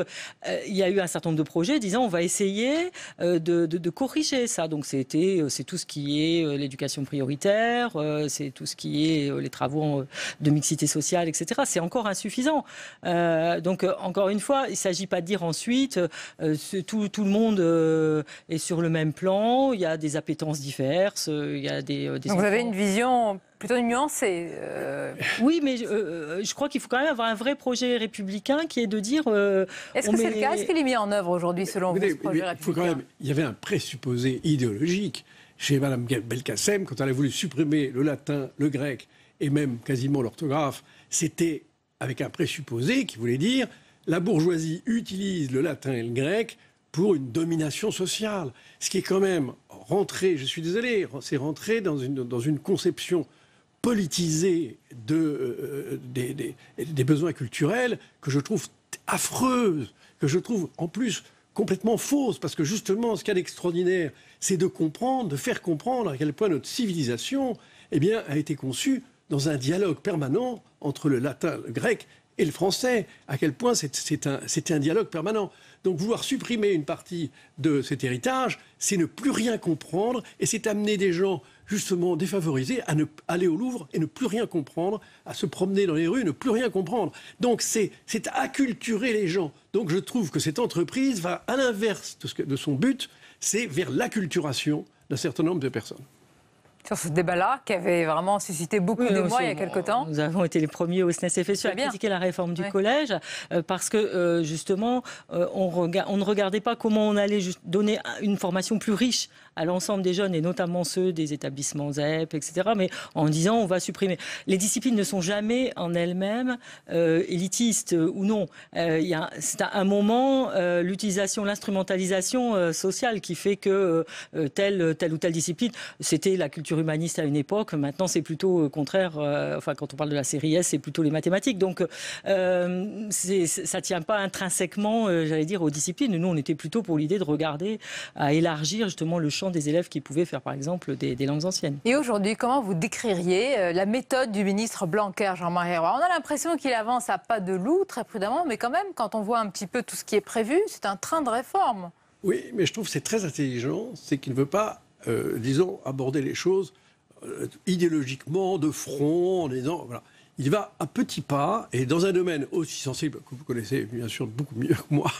[SPEAKER 19] il y a eu un certain nombre de projets disant on va essayer de corriger ça. Donc c'est tout ce qui est l'éducation prioritaire, c'est tout ce qui est les travaux de mixité sociale, etc. C'est encore insuffisant. Donc encore une fois, il s'agit pas de dire ensuite tout le monde est sur le même plan. Il y a des appétences diverses. Il y a des
[SPEAKER 1] Donc vous avez une vision plutôt nuancée.
[SPEAKER 19] Oui, mais je crois qu'il faut quand même avoir un vrai projet républicain qui est de dire...
[SPEAKER 1] Est-ce que c'est le cas? Est-ce qu'il est mis en œuvre aujourd'hui, selon vous, ce projet républicain?
[SPEAKER 20] Il y avait un présupposé idéologique chez Mme Belkacem, quand elle a voulu supprimer le latin, le grec et même quasiment l'orthographe. C'était avec un présupposé qui voulait dire la bourgeoisie utilise le latin et le grec pour une domination sociale. Ce qui est quand même rentré, je suis désolé, c'est rentré dans une conception politisée des besoins culturels que je trouve affreuse, que je trouve en plus complètement fausse, parce que justement, ce qu'il y a d'extraordinaire, c'est de comprendre, de faire comprendre à quel point notre civilisation a été conçue dans un dialogue permanent entre le latin, le grec et le français, à quel point c'était un dialogue permanent. Donc vouloir supprimer une partie de cet héritage, c'est ne plus rien comprendre, et c'est amener des gens justement défavorisés à aller au Louvre et ne plus rien comprendre, à se promener dans les rues et ne plus rien comprendre. Donc c'est acculturer les gens. Donc je trouve que cette entreprise va à l'inverse de son but, c'est vers l'acculturation d'un certain nombre de personnes.
[SPEAKER 1] Sur ce débat-là, qui avait vraiment suscité beaucoup d'émoi il y a quelque temps.
[SPEAKER 19] Nous avons été les premiers au SNES-FSU à critiquer la réforme du collège, parce que justement, on ne regardait pas comment on allait donner une formation plus riche à l'ensemble des jeunes, et notamment ceux des établissements ZEP, etc., mais en disant on va supprimer. Les disciplines ne sont jamais en elles-mêmes élitistes ou non. C'est à un moment l'utilisation, l'instrumentalisation sociale qui fait que telle ou telle discipline, c'était la culture humaniste à une époque. Maintenant, c'est plutôt contraire. Enfin, quand on parle de la série S, c'est plutôt les mathématiques. Donc, ça ne tient pas intrinsèquement, j'allais dire, aux disciplines. Nous, on était plutôt pour l'idée de regarder à élargir justement le champ des élèves qui pouvaient faire, par exemple, des langues anciennes.
[SPEAKER 1] Et aujourd'hui, comment vous décririez la méthode du ministre Blanquer, Jean-Marie Roy? On a l'impression qu'il avance à pas de loup, très prudemment, mais quand même, quand on voit un petit peu tout ce qui est prévu, c'est un train de réforme. Oui, mais je trouve que c'est très intelligent, c'est qu'il ne veut pas, disons, aborder les choses idéologiquement, de front, en disant, voilà. Il va à petits pas, et dans un domaine aussi sensible, que vous connaissez bien sûr beaucoup mieux que moi,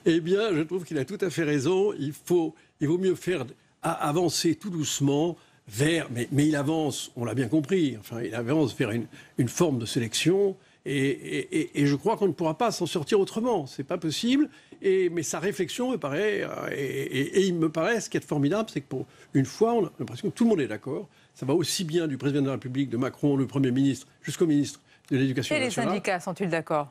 [SPEAKER 1] eh bien, je trouve qu'il a tout à fait raison. Il vaut mieux faire avancer tout doucement vers... Mais il avance, on l'a bien compris, enfin, il avance vers une forme de sélection, et je crois qu'on ne pourra pas s'en sortir autrement. C'est pas possible, mais sa réflexion me paraît... Et il me paraît, ce qui est formidable, c'est que pour une fois, on a l'impression que tout le monde est d'accord. Ça va aussi bien du président de la République, de Macron, le Premier ministre, jusqu'au ministre de l'Éducation nationale. Et les syndicats sont-ils d'accord ?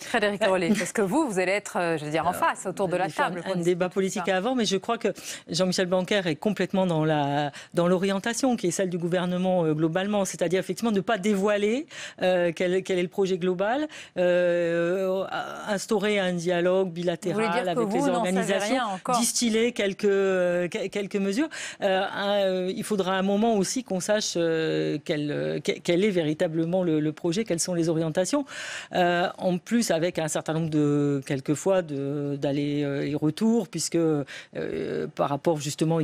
[SPEAKER 1] Frédéric Rollet, parce que vous allez être, je veux dire, en face, autour de la table.
[SPEAKER 19] Un débat politique avant, mais je crois que Jean-Michel Blanquer est complètement dans l'orientation qui est celle du gouvernement globalement, c'est-à-dire effectivement ne pas dévoiler quel est le projet global, instaurer un dialogue bilatéral avec les organisations, distiller quelques mesures. Il faudra un moment aussi qu'on sache quel est véritablement le projet, quelles sont les orientations. En plus, avec un certain nombre quelquefois d'allers et retours, puisque par rapport justement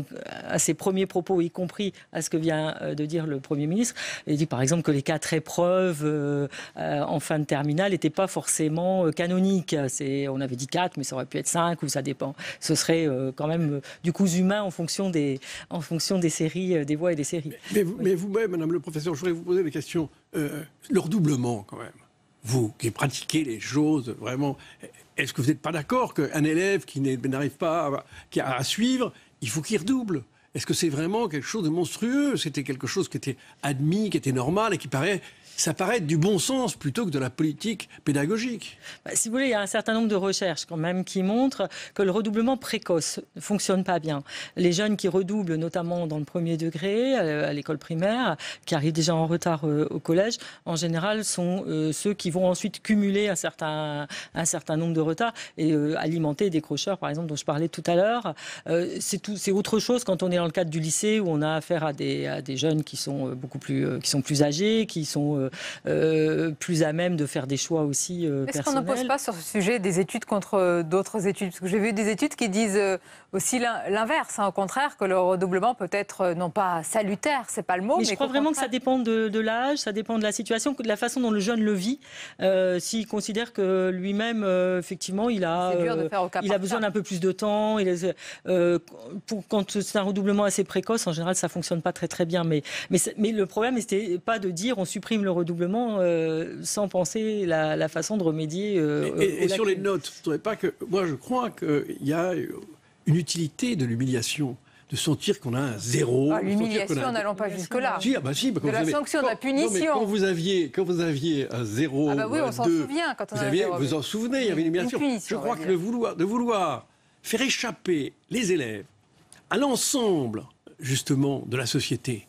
[SPEAKER 19] à ses premiers propos, y compris à ce que vient de dire le Premier ministre, il dit par exemple que les 4 épreuves en fin de terminale n'étaient pas forcément canoniques. On avait dit 4, mais ça aurait pu être 5, ou ça dépend. Ce serait quand même du cousu humain en fonction des séries, des voies et des séries.
[SPEAKER 20] Mais vous-même, Madame le professeur, je voudrais vous poser des questions. Le redoublement, quand même. Vous qui pratiquez les choses vraiment, est-ce que vous n'êtes pas d'accord qu'un élève qui n'arrive pas à suivre, il faut qu'il redouble? Est-ce que c'est vraiment quelque chose de monstrueux? C'était quelque chose qui était admis, qui était normal et ça paraît être du bon sens plutôt que de la politique pédagogique.
[SPEAKER 19] Si vous voulez, il y a un certain nombre de recherches quand même qui montrent que le redoublement précoce ne fonctionne pas bien. Les jeunes qui redoublent, notamment dans le premier degré, à l'école primaire, qui arrivent déjà en retard au collège, en général sont ceux qui vont ensuite cumuler un certain nombre de retards et alimenter des décrocheurs, par exemple, dont je parlais tout à l'heure. C'est autre chose quand on est dans le cadre du lycée, où on a affaire à des jeunes qui sont plus âgés, qui sont plus à même de faire des choix aussi personnels.
[SPEAKER 1] Est-ce qu'on n'oppose pas sur ce sujet des études contre d'autres études? Parce que j'ai vu des études qui disent aussi l'inverse, au contraire, que le redoublement peut être non pas salutaire, c'est pas le mot.
[SPEAKER 19] Mais je crois vraiment que ça dépend de l'âge, ça dépend de la situation, de la façon dont le jeune le vit. S'il considère que lui-même, effectivement, il a besoin d'un peu plus de temps. Quand c'est un redoublement assez précoce, en général, ça fonctionne pas très très bien. Mais le problème, c'était pas de dire on supprime le redoublement sans penser la façon de remédier.
[SPEAKER 20] Et sur les notes, vous ne trouvez pas que... Moi, je crois qu'il y a une utilité de l'humiliation, de sentir qu'on a un 0.
[SPEAKER 1] L'humiliation, n'allons pas jusque-là.
[SPEAKER 20] Si,
[SPEAKER 1] de la sanction, de la punition.
[SPEAKER 20] Non, mais quand vous aviez un 0,
[SPEAKER 1] oui, on s'en souvient quand on avait 0.
[SPEAKER 20] Vous en souvenez, il y avait une humiliation. Je crois que de vouloir faire échapper les élèves à l'ensemble, justement, de la société,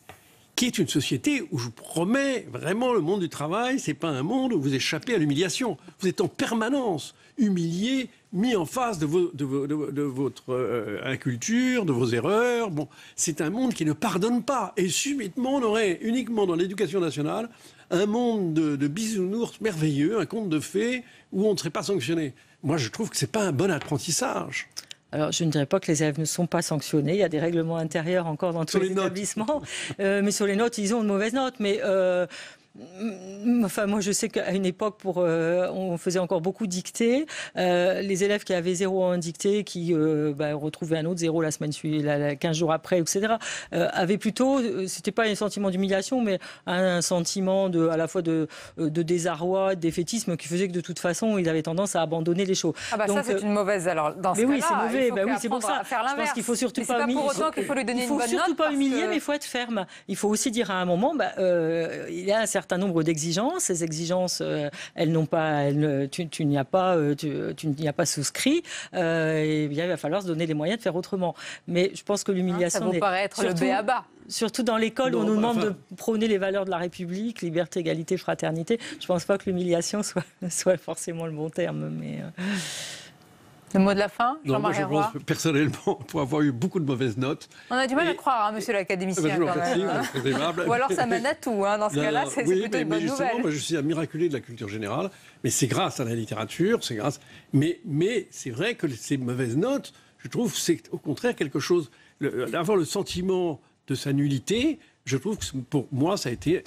[SPEAKER 20] qui est une société où je vous promets vraiment le monde du travail, c'est pas un monde où vous échappez à l'humiliation. Vous êtes en permanence humilié, mis en face de votre inculture, de vos erreurs. Bon, c'est un monde qui ne pardonne pas. Et subitement, on aurait uniquement dans l'éducation nationale un monde de bisounours merveilleux, un conte de fées où on ne serait pas sanctionné. Moi, je trouve que c'est pas un bon apprentissage.
[SPEAKER 19] Alors, je ne dirais pas que les élèves ne sont pas sanctionnés. Il y a des règlements intérieurs encore dans tous les établissements. Mais sur les notes, ils ont de mauvaises notes. Mais moi, je sais qu'à une époque, on faisait encore beaucoup dictées. Les élèves qui avaient 0 en dictée, qui retrouvaient un autre 0 la semaine suivante, 15 jours après, etc., avaient plutôt, c'était pas un sentiment d'humiliation, mais un sentiment à la fois de désarroi, de défaitisme, qui faisait que de toute façon, ils avaient tendance à abandonner les choses.
[SPEAKER 1] Donc, ça, c'est une mauvaise. Alors, dans ce cas-là,
[SPEAKER 19] oui, c'est mauvais. Oui, c'est pour ça.
[SPEAKER 1] Je pense
[SPEAKER 19] qu'il faut surtout pas humilier.
[SPEAKER 1] Pour autant qu'il faut lui donner une bonne note.
[SPEAKER 19] Il faut surtout pas humilier, mais il faut être ferme. Il faut aussi dire à un moment, il y a un certain certain nombre d'exigences. Ces exigences, tu n'y as pas souscrit. Et il va falloir se donner les moyens de faire autrement. Mais je pense que l'humiliation...
[SPEAKER 1] Ça vous paraît être le b.a.-ba.
[SPEAKER 19] Surtout dans l'école, où on nous demande de prôner les valeurs de la République, liberté, égalité, fraternité. Je ne pense pas que l'humiliation soit forcément le bon terme. Mais
[SPEAKER 1] Le mot de la fin,
[SPEAKER 20] non, moi,
[SPEAKER 1] Jean-Marie
[SPEAKER 20] je
[SPEAKER 1] Roy.
[SPEAKER 20] pense personnellement, pour avoir eu beaucoup de mauvaises notes...
[SPEAKER 1] On a du mal à croire, monsieur l'académicien, quand même. Ou alors ça mène à tout, dans ce cas-là, c'est plutôt une bonne nouvelle.
[SPEAKER 20] Moi, je suis un miraculé de la culture générale, mais c'est grâce à la littérature, c'est grâce... Mais c'est vrai que ces mauvaises notes, je trouve que c'est au contraire quelque chose... Avoir le sentiment de sa nullité, je trouve que pour moi, ça a été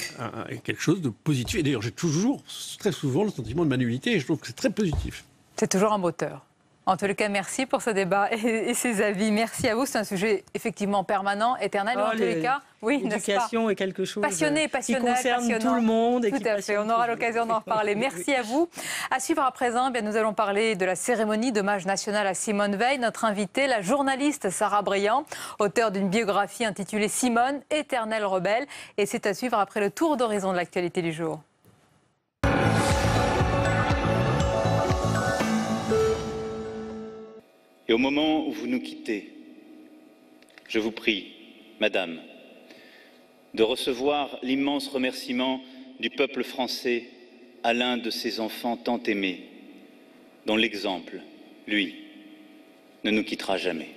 [SPEAKER 20] quelque chose de positif. Et d'ailleurs, j'ai toujours, très souvent, le sentiment de ma nullité, et je trouve que c'est très positif.
[SPEAKER 1] C'est toujours un moteur. En tous les cas, merci pour ce débat et ces avis. Merci à vous. C'est un sujet effectivement permanent, éternel. En tous les cas, oui,
[SPEAKER 19] l'éducation est quelque chose
[SPEAKER 1] passionnel,
[SPEAKER 19] qui concerne tout le monde.
[SPEAKER 1] Tout à fait. On aura l'occasion d'en reparler. Merci à vous. À suivre à présent, nous allons parler de la cérémonie d'hommage national à Simone Veil. Notre invitée, la journaliste Sarah Briand, auteure d'une biographie intitulée Simone, éternelle rebelle. Et c'est à suivre après le tour d'horizon de l'actualité du jour.
[SPEAKER 2] Et au moment où vous nous quittez, je vous prie, Madame, de recevoir l'immense remerciement du peuple français à l'un de ses enfants tant aimés, dont l'exemple, lui, ne nous quittera jamais.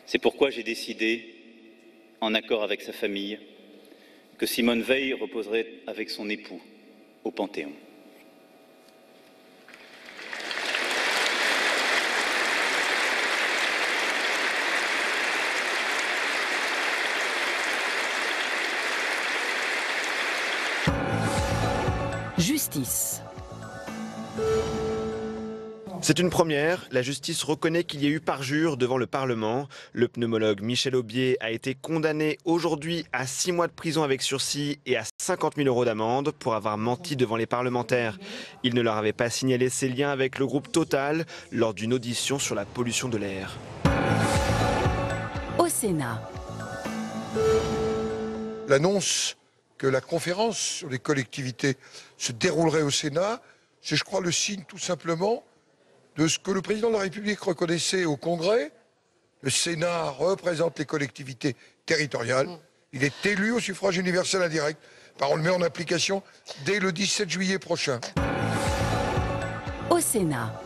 [SPEAKER 2] C'est pourquoi j'ai décidé, en accord avec sa famille, que Simone Veil reposerait avec son époux au Panthéon.
[SPEAKER 3] Justice.
[SPEAKER 4] C'est une première. La justice reconnaît qu'il y a eu parjure devant le Parlement. Le pneumologue Michel Aubier a été condamné aujourd'hui à 6 mois de prison avec sursis et à 50 000 € d'amende pour avoir menti devant les parlementaires. Il ne leur avait pas signalé ses liens avec le groupe Total lors d'une audition sur la pollution de l'air.
[SPEAKER 3] Au Sénat.
[SPEAKER 21] L'annonce que la conférence sur les collectivités se déroulerait au Sénat, c'est, je crois, le signe tout simplement de ce que le président de la République reconnaissait au Congrès. Le Sénat représente les collectivités territoriales. Il est élu au suffrage universel indirect. On le met en application dès le 17 juillet prochain.
[SPEAKER 3] Au Sénat.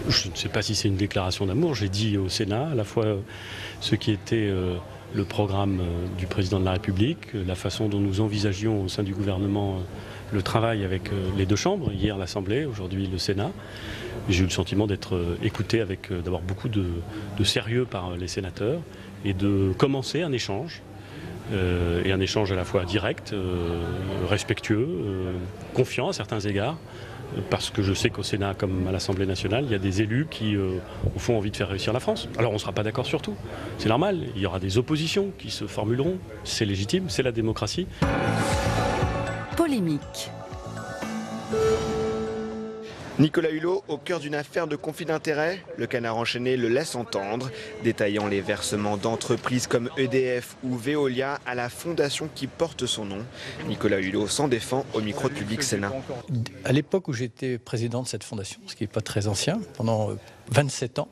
[SPEAKER 7] Je ne sais pas si c'est une déclaration d'amour. J'ai dit au Sénat à la fois ce qui était le programme du président de la République, la façon dont nous envisagions au sein du gouvernement le travail avec les deux chambres, hier l'Assemblée, aujourd'hui le Sénat. J'ai eu le sentiment d'être écouté avec d'avoir beaucoup de sérieux par les sénateurs et de commencer un échange, et un échange à la fois direct, respectueux, confiant à certains égards, parce que je sais qu'au Sénat, comme à l'Assemblée nationale, il y a des élus qui, au fond, ont envie de faire réussir la France. Alors on ne sera pas d'accord sur tout, c'est normal, il y aura des oppositions qui se formuleront, c'est légitime, c'est la démocratie.
[SPEAKER 3] Polémique.
[SPEAKER 4] Nicolas Hulot au cœur d'une affaire de conflit d'intérêts. Le Canard enchaîné le laisse entendre, détaillant les versements d'entreprises comme EDF ou Veolia à la fondation qui porte son nom. Nicolas Hulot s'en défend au micro de Public Sénat.
[SPEAKER 5] À l'époque où j'étais président de cette fondation, ce qui n'est pas très ancien, pendant 27 ans,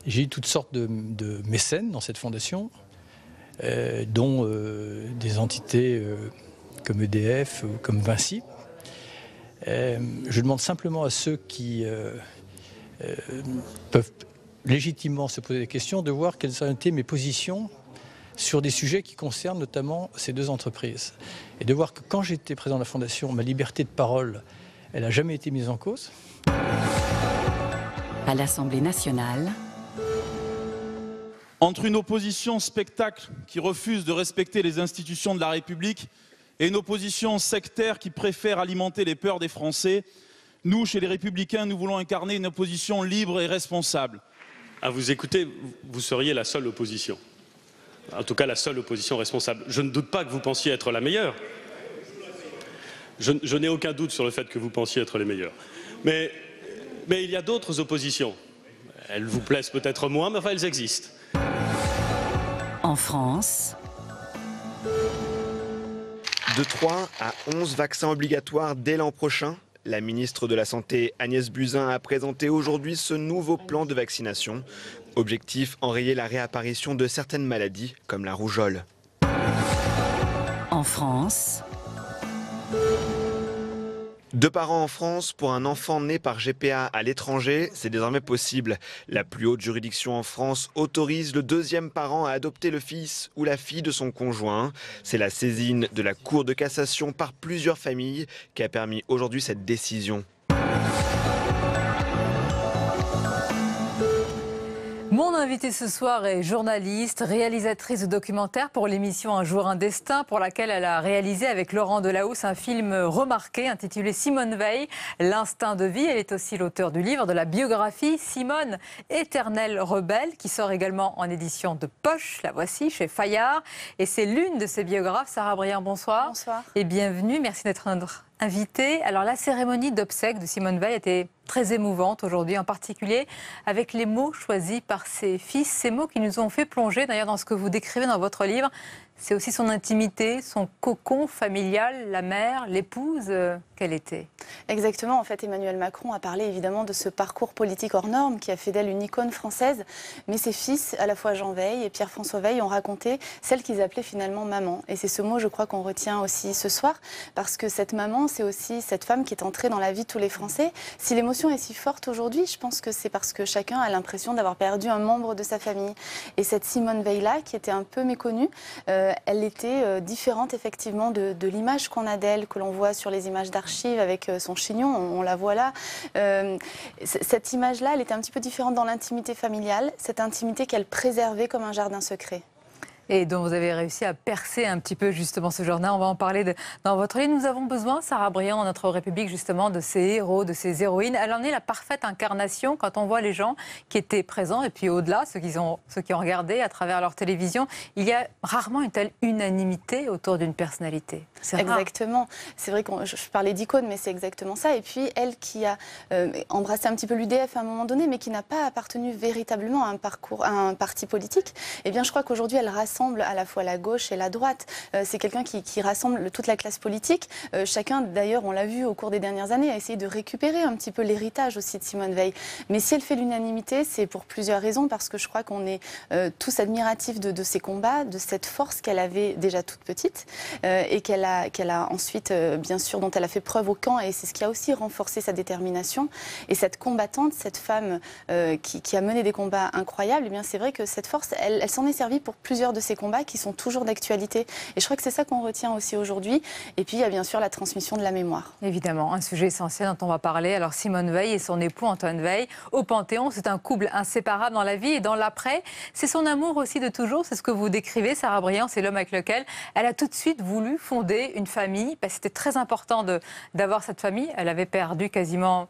[SPEAKER 5] j'ai eu toutes sortes de mécènes dans cette fondation, dont des entités comme EDF, comme Vinci. Je demande simplement à ceux qui peuvent légitimement se poser des questions de voir quelles ont été mes positions sur des sujets qui concernent notamment ces deux entreprises. Et de voir que quand j'étais président de la Fondation, ma liberté de parole, elle n'a jamais été mise en cause.
[SPEAKER 3] À l'Assemblée nationale.
[SPEAKER 6] Entre une opposition spectacle qui refuse de respecter les institutions de la République et une opposition sectaire qui préfère alimenter les peurs des Français, nous, chez les Républicains, nous voulons incarner une opposition libre et responsable.
[SPEAKER 7] À vous écouter, vous seriez la seule opposition. En tout cas, la seule opposition responsable. Je ne doute pas que vous pensiez être la meilleure. Je n'ai aucun doute sur le fait que vous pensiez être les meilleurs. Mais il y a d'autres oppositions. Elles vous plaisent peut-être moins, mais enfin, elles existent.
[SPEAKER 3] En France.
[SPEAKER 4] De 3 à 11 vaccins obligatoires dès l'an prochain. La ministre de la Santé, Agnès Buzyn, a présenté aujourd'hui ce nouveau plan de vaccination. Objectif, enrayer la réapparition de certaines maladies, comme la rougeole.
[SPEAKER 3] En France...
[SPEAKER 4] 2 parents en France pour un enfant né par GPA à l'étranger, c'est désormais possible. La plus haute juridiction en France autorise le 2e parent à adopter le fils ou la fille de son conjoint. C'est la saisine de la Cour de cassation par plusieurs familles qui a permis aujourd'hui cette décision.
[SPEAKER 1] Mon invitée ce soir est journaliste, réalisatrice de documentaires pour l'émission Un jour un destin, pour laquelle elle a réalisé avec Laurent Delahousse un film remarqué intitulé Simone Veil, l'instinct de vie. Elle est aussi l'auteure du livre de la biographie Simone, éternelle rebelle, qui sort également en édition de poche. La voici chez Fayard. Et c'est l'une de ses biographes. Sarah Briand, bonsoir.
[SPEAKER 11] Bonsoir. Et
[SPEAKER 1] bienvenue. Merci d'être notre invitée. Alors la cérémonie d'obsèques de Simone Veil était très émouvante aujourd'hui, en particulier avec les mots choisis par ses fils, ces mots qui nous ont fait plonger d'ailleurs dans ce que vous décrivez dans votre livre. C'est aussi son intimité, son cocon familial, la mère, l'épouse qu'elle était.
[SPEAKER 11] Exactement. En fait, Emmanuel Macron a parlé évidemment de ce parcours politique hors norme qui a fait d'elle une icône française. Mais ses fils, à la fois Jean Veil et Pierre-François Veil, ont raconté celle qu'ils appelaient finalement maman. Et c'est ce mot, je crois, qu'on retient aussi ce soir. Parce que cette maman, c'est aussi cette femme qui est entrée dans la vie de tous les Français. Si l'émotion est si forte aujourd'hui, je pense que c'est parce que chacun a l'impression d'avoir perdu un membre de sa famille. Et cette Simone Veil-là, qui était un peu méconnue, elle était différente effectivement de l'image qu'on a d'elle, que l'on voit sur les images d'archives avec son chignon, on la voit là. Cette image-là, elle était un petit peu différente dans l'intimité familiale, cette intimité qu'elle préservait comme un jardin secret.
[SPEAKER 1] Et dont vous avez réussi à percer un petit peu justement ce jardin. On va en parler dans votre livre. Nous avons besoin, Sarah Briand, dans notre République, justement, de ces héros, de ces héroïnes. Elle en est la parfaite incarnation quand on voit les gens qui étaient présents. Et puis au-delà, ceux qui ont regardé à travers leur télévision, il y a rarement une telle unanimité autour d'une personnalité. C'est rare.
[SPEAKER 11] Exactement. C'est vrai que je parlais d'icône, mais c'est exactement ça. Et puis elle qui a embrassé un petit peu l'UDF à un moment donné, mais qui n'a pas appartenu véritablement à un parti politique, eh bien je crois qu'aujourd'hui elle rassemble à la fois la gauche et la droite. C'est quelqu'un qui rassemble toute la classe politique. Chacun, d'ailleurs, on l'a vu au cours des dernières années, a essayé de récupérer un petit peu l'héritage aussi de Simone Veil. Mais si elle fait l'unanimité, c'est pour plusieurs raisons, parce que je crois qu'on est tous admiratifs de ses combats, de cette force qu'elle avait déjà toute petite et qu'elle a ensuite, bien sûr, dont elle a fait preuve au camp, et c'est ce qui a aussi renforcé sa détermination. Et cette combattante, cette femme qui a mené des combats incroyables, eh bien c'est vrai que cette force, elle s'en est servie pour plusieurs de ces combats qui sont toujours d'actualité. Et je crois que c'est ça qu'on retient aussi aujourd'hui. Et puis il y a bien sûr la transmission de la mémoire.
[SPEAKER 1] Évidemment, un sujet essentiel dont on va parler. Alors Simone Veil et son époux Antoine Veil au Panthéon, c'est un couple inséparable dans la vie et dans l'après. C'est son amour aussi de toujours, c'est ce que vous décrivez, Sarah Briand, c'est l'homme avec lequel elle a tout de suite voulu fonder une famille. C'était très important d'avoir cette famille. Elle avait perdu quasiment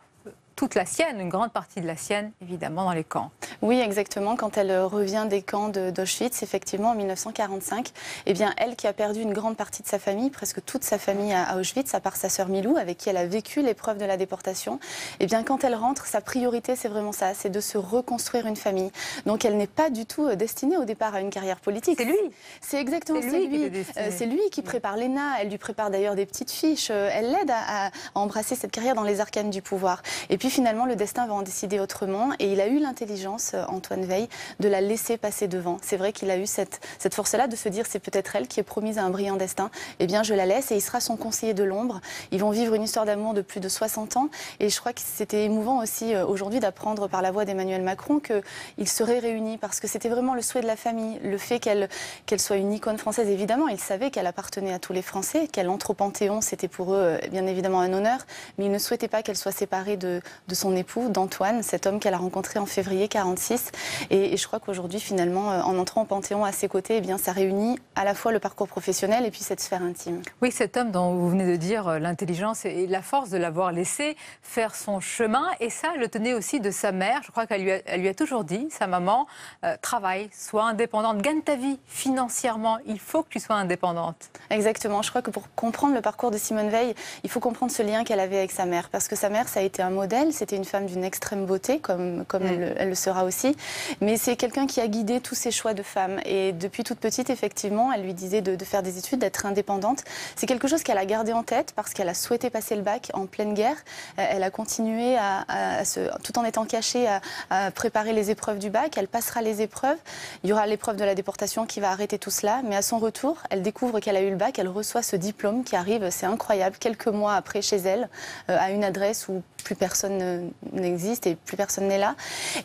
[SPEAKER 1] toute la sienne, une grande partie de la sienne, évidemment, dans les camps.
[SPEAKER 11] Oui, exactement. Quand elle revient des camps d'Auschwitz, effectivement, en 1945, eh bien, elle qui a perdu une grande partie de sa famille, presque toute sa famille à Auschwitz, à part sa sœur Milou, avec qui elle a vécu l'épreuve de la déportation, eh bien, quand elle rentre, sa priorité, c'est vraiment ça, c'est de se reconstruire une famille. Donc, elle n'est pas du tout destinée au départ à une carrière politique.
[SPEAKER 1] C'est lui.
[SPEAKER 11] C'est exactement lui. C'est lui qui prépare l'ENA. Elle lui prépare d'ailleurs des petites fiches. Elle l'aide à embrasser cette carrière dans les arcanes du pouvoir. Et puis finalement, le destin va en décider autrement. Et il a eu l'intelligence, Antoine Veil, de la laisser passer devant. C'est vrai qu'il a eu cette force-là de se dire c'est peut-être elle qui est promise à un brillant destin. Eh bien, je la laisse et il sera son conseiller de l'ombre. Ils vont vivre une histoire d'amour de plus de 60 ans. Et je crois que c'était émouvant aussi aujourd'hui d'apprendre par la voix d'Emmanuel Macron qu'ils seraient réunis parce que c'était vraiment le souhait de la famille. Le fait qu'elle soit une icône française, évidemment, ils savaient qu'elle appartenait à tous les Français, qu'elle entre au Panthéon, c'était pour eux bien évidemment un honneur. Mais ils ne souhaitaient pas qu'elle soit séparée de son époux, d'Antoine, cet homme qu'elle a rencontré en février 1946. Et je crois qu'aujourd'hui, finalement, en entrant au Panthéon à ses côtés, eh bien, ça réunit à la fois le parcours professionnel et puis cette sphère intime.
[SPEAKER 1] Oui, cet homme dont vous venez de dire l'intelligence et la force de l'avoir laissé faire son chemin. Et ça, elle le tenait aussi de sa mère. Je crois qu'elle lui a toujours dit, sa maman, travaille, sois indépendante, gagne ta vie financièrement. Il faut que tu sois indépendante.
[SPEAKER 11] Exactement. Je crois que pour comprendre le parcours de Simone Veil, il faut comprendre ce lien qu'elle avait avec sa mère. Parce que sa mère, ça a été un modèle. elle. C'était une femme d'une extrême beauté, comme elle le sera aussi. Mais c'est quelqu'un qui a guidé tous ses choix de femme. Et depuis toute petite, effectivement, elle lui disait de faire des études, d'être indépendante. C'est quelque chose qu'elle a gardé en tête parce qu'elle a souhaité passer le bac en pleine guerre. Elle a continué, tout en étant cachée, à préparer les épreuves du bac. Elle passera les épreuves. Il y aura l'épreuve de la déportation qui va arrêter tout cela. Mais à son retour, elle découvre qu'elle a eu le bac. Elle reçoit ce diplôme qui arrive, c'est incroyable, quelques mois après chez elle, à une adresse où plus personne n'existe et plus personne n'est là.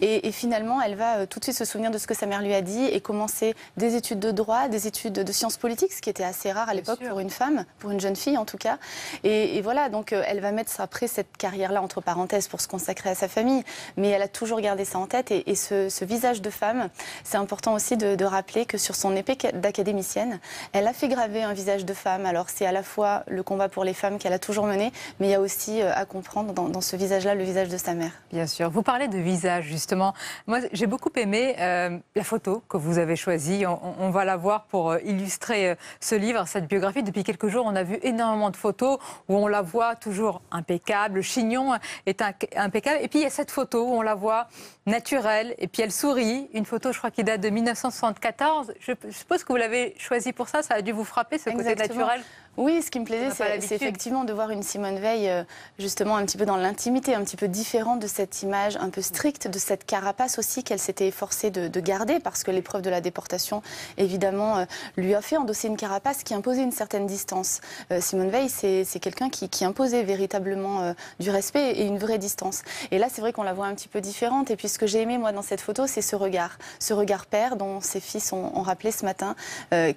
[SPEAKER 11] Et finalement, elle va tout de suite se souvenir de ce que sa mère lui a dit et commencer des études de droit, des études de sciences politiques, ce qui était assez rare à l'époque pour une femme, pour une jeune fille en tout cas. Et voilà, donc elle va mettre après cette carrière-là entre parenthèses pour se consacrer à sa famille, mais elle a toujours gardé ça en tête. Et ce visage de femme, c'est important aussi de rappeler que sur son épée d'académicienne, elle a fait graver un visage de femme. Alors c'est à la fois le combat pour les femmes qu'elle a toujours mené, mais il y a aussi à comprendre dans ce visage-là, le visage de sa mère.
[SPEAKER 1] Bien sûr. Vous parlez de visage, justement. Moi, j'ai beaucoup aimé la photo que vous avez choisie. On va la voir pour illustrer ce livre, cette biographie. Depuis quelques jours, on a vu énormément de photos où on la voit toujours impeccable. Le chignon est impeccable. Et puis, il y a cette photo où on la voit naturelle. Et puis, elle sourit. Une photo, je crois, qui date de 1974. Je suppose que vous l'avez choisie pour ça. Ça a dû vous frapper, ce côté naturel.
[SPEAKER 11] Oui, ce qui me plaisait, c'est effectivement de voir une Simone Veil justement un petit peu dans l'intimité, un petit peu différente de cette image un peu stricte, de cette carapace aussi qu'elle s'était efforcée de garder, parce que l'épreuve de la déportation, évidemment, lui a fait endosser une carapace qui imposait une certaine distance. Simone Veil, c'est quelqu'un qui imposait véritablement du respect et une vraie distance. Et là, c'est vrai qu'on la voit un petit peu différente. Et puis, ce que j'ai aimé, moi, dans cette photo, c'est ce regard père dont ses fils ont rappelé ce matin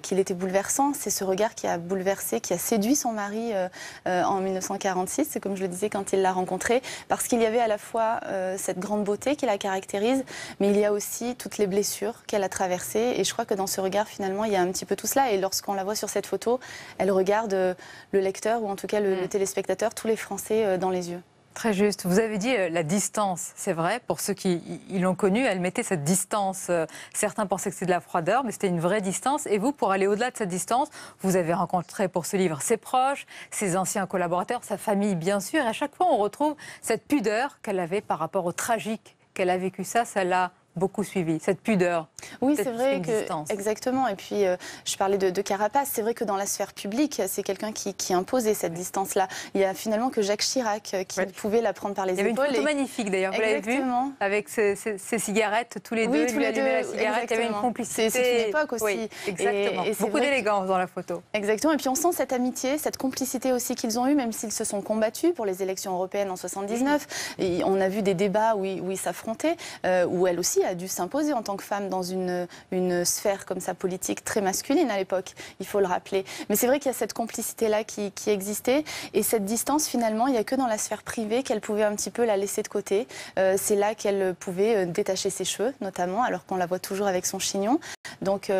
[SPEAKER 11] qu'il était bouleversant. C'est ce regard qui a bouleversé, qui a séduit son mari en 1946, c'est comme je le disais quand il l'a rencontrée, parce qu'il y avait à la fois cette grande beauté qui la caractérise, mais il y a aussi toutes les blessures qu'elle a traversées. Et je crois que dans ce regard, finalement, il y a un petit peu tout cela. Et lorsqu'on la voit sur cette photo, elle regarde le lecteur, ou en tout cas le téléspectateur, tous les Français dans les yeux.
[SPEAKER 1] Très juste. Vous avez dit la distance. C'est vrai, pour ceux qui l'ont connue, elle mettait cette distance. Certains pensaient que c'était de la froideur, mais c'était une vraie distance. Et vous, pour aller au-delà de cette distance, vous avez rencontré pour ce livre ses proches, ses anciens collaborateurs, sa famille, bien sûr. Et à chaque fois, on retrouve cette pudeur qu'elle avait par rapport au tragique qu'elle a vécu. Ça l'a beaucoup suivi, cette pudeur.
[SPEAKER 11] Oui, c'est vrai que exactement. Et puis, je parlais de carapace. C'est vrai que dans la sphère publique, c'est quelqu'un qui imposait cette distance-là. Il y a finalement que Jacques Chirac qui pouvait la prendre par les épaules.
[SPEAKER 1] Il y avait une photo magnifique d'ailleurs, vous l'avez vu, avec ces cigarettes, tous les deux, lui allumaient la cigarette. Il y avait une complicité.
[SPEAKER 11] C'est une époque aussi.
[SPEAKER 1] Oui, exactement. Et beaucoup d'élégance dans la photo.
[SPEAKER 11] Exactement. Et puis on sent cette amitié, cette complicité aussi qu'ils ont eue, même s'ils se sont combattus pour les élections européennes en 79. Et on a vu des débats où ils s'affrontaient, où elle aussi a dû s'imposer en tant que femme dans une sphère comme ça politique très masculine à l'époque, il faut le rappeler. Mais c'est vrai qu'il y a cette complicité-là qui existait, et cette distance finalement, il n'y a que dans la sphère privée qu'elle pouvait un petit peu la laisser de côté. C'est là qu'elle pouvait détacher ses cheveux notamment, alors qu'on la voit toujours avec son chignon. Donc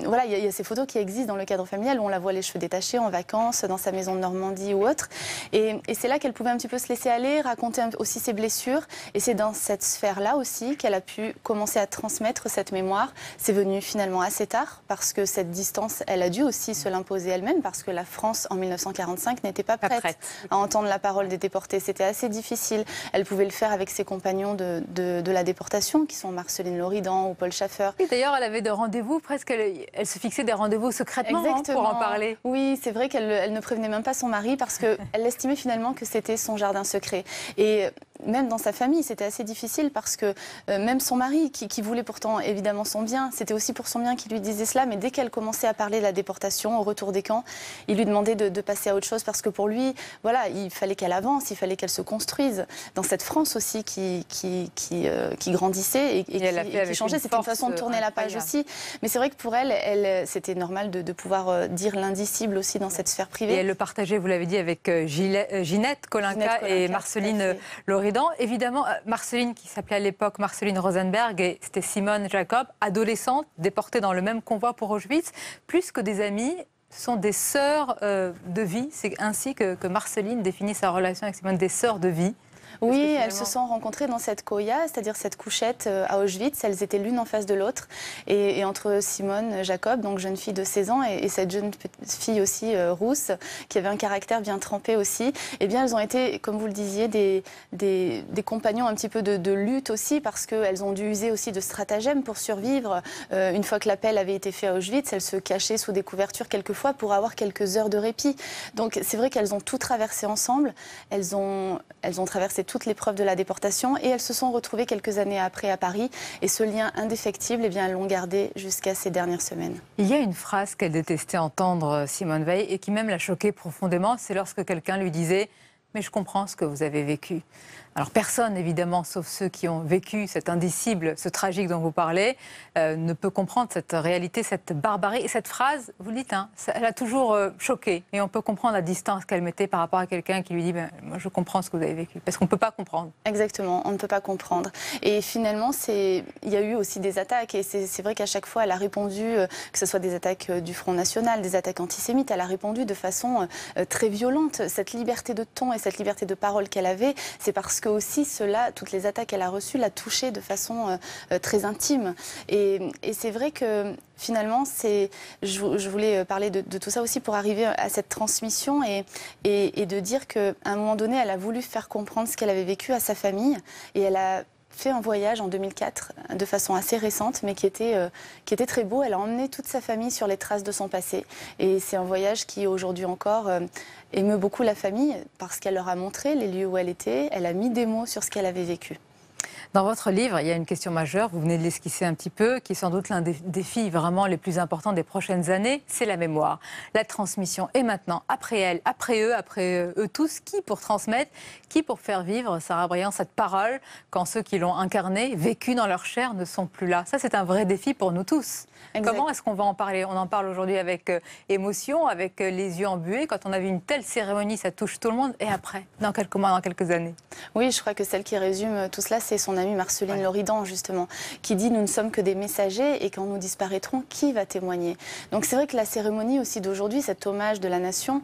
[SPEAKER 11] voilà, il y a ces photos qui existent dans le cadre familial où on la voit les cheveux détachés en vacances, dans sa maison de Normandie ou autre. Et c'est là qu'elle pouvait un petit peu se laisser aller, raconter aussi ses blessures. Et c'est dans cette sphère-là aussi qu'elle a pu commencer à transmettre cette mémoire. C'est venu finalement assez tard, parce que cette distance, elle a dû aussi se l'imposer elle-même, parce que la France, en 1945, n'était pas prête à entendre la parole des déportés. C'était assez difficile. Elle pouvait le faire avec ses compagnons de la déportation, qui sont Marceline Loridan ou Paul Schaffer.
[SPEAKER 1] Oui, d'ailleurs, elle avait des rendez-vous, presque, elle se fixait des rendez-vous secrètement pour en parler.
[SPEAKER 11] Oui, c'est vrai qu'elle ne prévenait même pas son mari, parce qu'elle estimait finalement que c'était son jardin secret. Et même dans sa famille, c'était assez difficile, parce que même son mari, qui voulait pourtant évidemment son bien, c'était aussi pour son bien qu'il lui disait cela, mais dès qu'elle commençait à parler de la déportation, au retour des camps, il lui demandait de passer à autre chose, parce que pour lui, voilà, il fallait qu'elle avance, il fallait qu'elle se construise dans cette France aussi qui grandissait et qui changeait. C'était une façon de tourner la page aussi. Mais c'est vrai que pour elle c'était normal de pouvoir dire l'indicible aussi dans cette sphère privée.
[SPEAKER 1] Et elle le partageait, vous l'avez dit, avec Ginette Kolinka et Marceline Loridan. Évidemment, Marceline, qui s'appelait à l'époque Marceline Rosenberg, et c'était Simone Jacob, adolescente, déportée dans le même convoi pour Auschwitz. Plus que des amies, ce sont des sœurs de vie. C'est ainsi que Marceline définit sa relation avec Simone, des sœurs de vie.
[SPEAKER 11] Oui, elles se sont rencontrées dans cette koya, c'est-à-dire cette couchette à Auschwitz. Elles étaient l'une en face de l'autre. Et entre Simone Jacob, donc jeune fille de 16 ans, et cette jeune fille aussi rousse, qui avait un caractère bien trempé aussi, eh bien, elles ont été, comme vous le disiez, des compagnons un petit peu de lutte aussi, parce qu'elles ont dû user aussi de stratagèmes pour survivre. Une fois que l'appel avait été fait à Auschwitz, elles se cachaient sous des couvertures quelquefois pour avoir quelques heures de répit. Donc c'est vrai qu'elles ont tout traversé ensemble. Elles ont traversé toute l'épreuve de la déportation et elles se sont retrouvées quelques années après à Paris. Et ce lien indéfectible, eh bien, elles l'ont gardé jusqu'à ces dernières semaines.
[SPEAKER 1] Il y a une phrase qu'elle détestait entendre, Simone Veil, et qui même l'a choquée profondément, c'est lorsque quelqu'un lui disait « Mais je comprends ce que vous avez vécu ». Alors personne, évidemment, sauf ceux qui ont vécu cet indicible, ce tragique dont vous parlez, ne peut comprendre cette réalité, cette barbarie. Et cette phrase, vous le dites, hein, elle a toujours choqué. Et on peut comprendre la distance qu'elle mettait par rapport à quelqu'un qui lui dit moi, je comprends ce que vous avez vécu. Parce qu'on ne peut pas comprendre.
[SPEAKER 11] Exactement, on ne peut pas comprendre. Et finalement, il y a eu aussi des attaques. Et c'est vrai qu'à chaque fois, elle a répondu, que ce soit des attaques du Front National, des attaques antisémites, elle a répondu de façon très violente. Cette liberté de ton et cette liberté de parole qu'elle avait, c'est parce que aussi cela, toutes les attaques qu'elle a reçues, l'a touchée de façon très intime. Et c'est vrai que finalement, je voulais parler de tout ça aussi pour arriver à cette transmission et de dire qu'à un moment donné, elle a voulu faire comprendre ce qu'elle avait vécu à sa famille et elle a fait un voyage en 2004 de façon assez récente, mais qui était très beau. Elle a emmené toute sa famille sur les traces de son passé. Et c'est un voyage qui, aujourd'hui encore, émeut beaucoup la famille parce qu'elle leur a montré les lieux où elle était. Elle a mis des mots sur ce qu'elle avait vécu.
[SPEAKER 1] Dans votre livre, il y a une question majeure, vous venez de l'esquisser un petit peu, qui est sans doute l'un des défis vraiment les plus importants des prochaines années, c'est la mémoire. La transmission. Et maintenant, après elle, après eux tous, qui pour transmettre, qui pour faire vivre, Sarah Briand, cette parole, quand ceux qui l'ont incarnée, vécu dans leur chair, ne sont plus là. Ça, c'est un vrai défi pour nous tous. Exact. Comment est-ce qu'on va en parler? On en parle aujourd'hui avec émotion, avec les yeux embués. Quand on a vu une telle cérémonie, ça touche tout le monde. Et après, dans quelques mois, dans quelques années?
[SPEAKER 11] Oui, je crois que celle qui résume tout cela, c'est son amie Marceline Loridan, justement, qui dit « Nous ne sommes que des messagers et quand nous disparaîtrons, qui va témoigner ?» Donc c'est vrai que la cérémonie aussi d'aujourd'hui, cet hommage de la nation,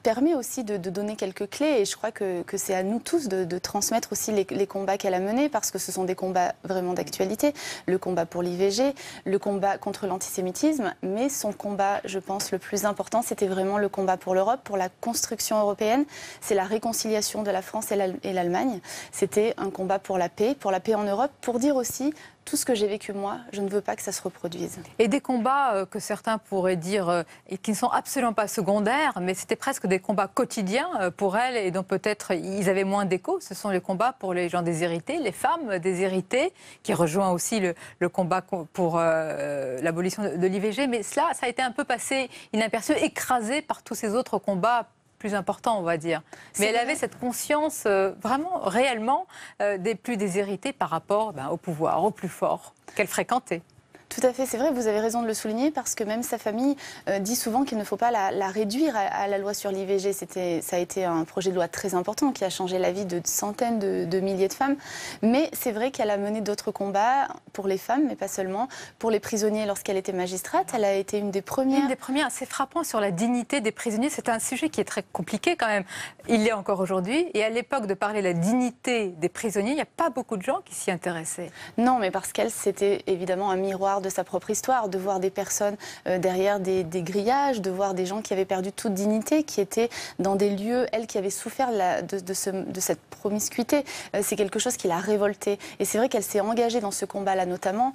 [SPEAKER 11] permet aussi de donner quelques clés. Et je crois que c'est à nous tous de transmettre aussi les combats qu'elle a menés, parce que ce sont des combats vraiment d'actualité. Le combat pour l'IVG, le combat contre l'antisémitisme, mais son combat, je pense, le plus important, c'était vraiment le combat pour l'Europe, pour la construction européenne. C'est la réconciliation de la France et l'Allemagne. C'était un combat pour la paix en Europe, pour dire aussi tout ce que j'ai vécu moi, je ne veux pas que ça se reproduise.
[SPEAKER 1] Et des combats que certains pourraient dire, et qui ne sont absolument pas secondaires, mais c'était presque des combats quotidiens pour elle, et dont peut-être ils avaient moins d'écho. Ce sont les combats pour les gens déshérités, les femmes déshéritées, qui rejoint aussi le combat pour l'abolition de l'IVG. Mais cela, ça a été un peu passé inaperçu, écrasé par tous ces autres combats plus important, on va dire. Mais elle avait cette conscience vraiment, réellement, des plus déshérités par rapport au pouvoir, au plus fort qu'elle fréquentait.
[SPEAKER 11] Tout à fait, c'est vrai, vous avez raison de le souligner, parce que même sa famille dit souvent qu'il ne faut pas la réduire à la loi sur l'IVG. Ça a été un projet de loi très important qui a changé la vie de centaines de milliers de femmes. Mais c'est vrai qu'elle a mené d'autres combats pour les femmes, mais pas seulement. Pour les prisonniers, lorsqu'elle était magistrate, elle a été une des premières.
[SPEAKER 1] Une des premières, c'est frappant sur la dignité des prisonniers. C'est un sujet qui est très compliqué quand même. Il l'est encore aujourd'hui. Et à l'époque de parler de la dignité des prisonniers, il n'y a pas beaucoup de gens qui s'y intéressaient.
[SPEAKER 11] Non, mais parce qu'elle, c'était évidemment un miroir de sa propre histoire, de voir des personnes derrière des grillages, de voir des gens qui avaient perdu toute dignité, qui étaient dans des lieux, elle qui avait souffert de cette promiscuité. C'est quelque chose qui l'a révoltée. Et c'est vrai qu'elle s'est engagée dans ce combat-là notamment,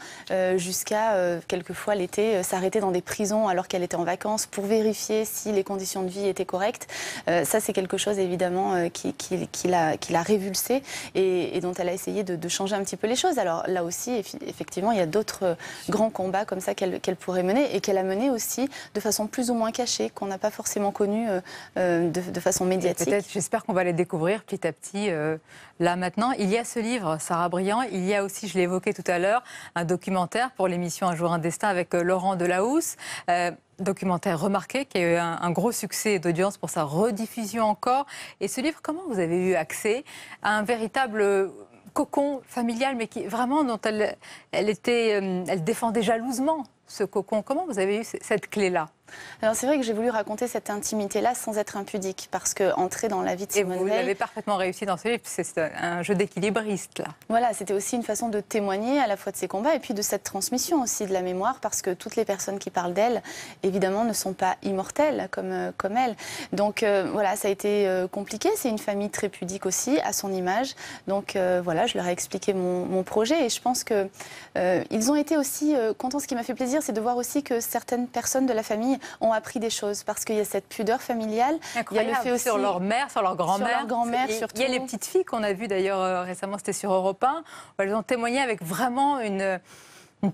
[SPEAKER 11] jusqu'à quelquefois l'été, s'arrêter dans des prisons alors qu'elle était en vacances pour vérifier si les conditions de vie étaient correctes. Ça, c'est quelque chose évidemment qui l'a révulsée et dont elle a essayé de changer un petit peu les choses. Alors là aussi, effectivement, il y a d'autres grands combats comme ça qu'elle pourrait mener et qu'elle a mené aussi de façon plus ou moins cachée, qu'on n'a pas forcément connue de façon médiatique.
[SPEAKER 1] Peut-être, j'espère qu'on va les découvrir petit à petit. Là maintenant, il y a ce livre, Sarah Briand. Il y a aussi, je l'ai évoqué tout à l'heure, un documentaire pour l'émission Un jour un destin avec Laurent Delahousse. Documentaire remarqué qui a eu un gros succès d'audience pour sa rediffusion encore. Et ce livre, comment vous avez eu accès à un véritable cocon familial, mais qui vraiment dont elle défendait jalousement ce cocon. Comment vous avez eu cette clé-là?
[SPEAKER 11] Alors c'est vrai que j'ai voulu raconter cette intimité-là sans être impudique, parce qu'entrer dans la vie de Simone Veil...
[SPEAKER 1] Et vous l'avez parfaitement réussi dans ce livre, c'est un jeu d'équilibriste là.
[SPEAKER 11] Voilà, c'était aussi une façon de témoigner à la fois de ses combats et puis de cette transmission aussi de la mémoire, parce que toutes les personnes qui parlent d'elle, évidemment, ne sont pas immortelles comme elle. Donc voilà, ça a été compliqué, c'est une famille très pudique aussi, à son image. Donc voilà, je leur ai expliqué mon projet et je pense qu'ils ont été aussi contents. Ce qui m'a fait plaisir, c'est de voir aussi que certaines personnes de la famille ont appris des choses, parce qu'il y a cette pudeur familiale.
[SPEAKER 1] Incroyable.
[SPEAKER 11] Il y a le fait aussi
[SPEAKER 1] sur leur mère, sur leur grand-mère.
[SPEAKER 11] Sur leur grand-mère, surtout.
[SPEAKER 1] Il y a les petites filles qu'on a vues d'ailleurs récemment, c'était sur Europe 1. Elles ont témoigné avec vraiment une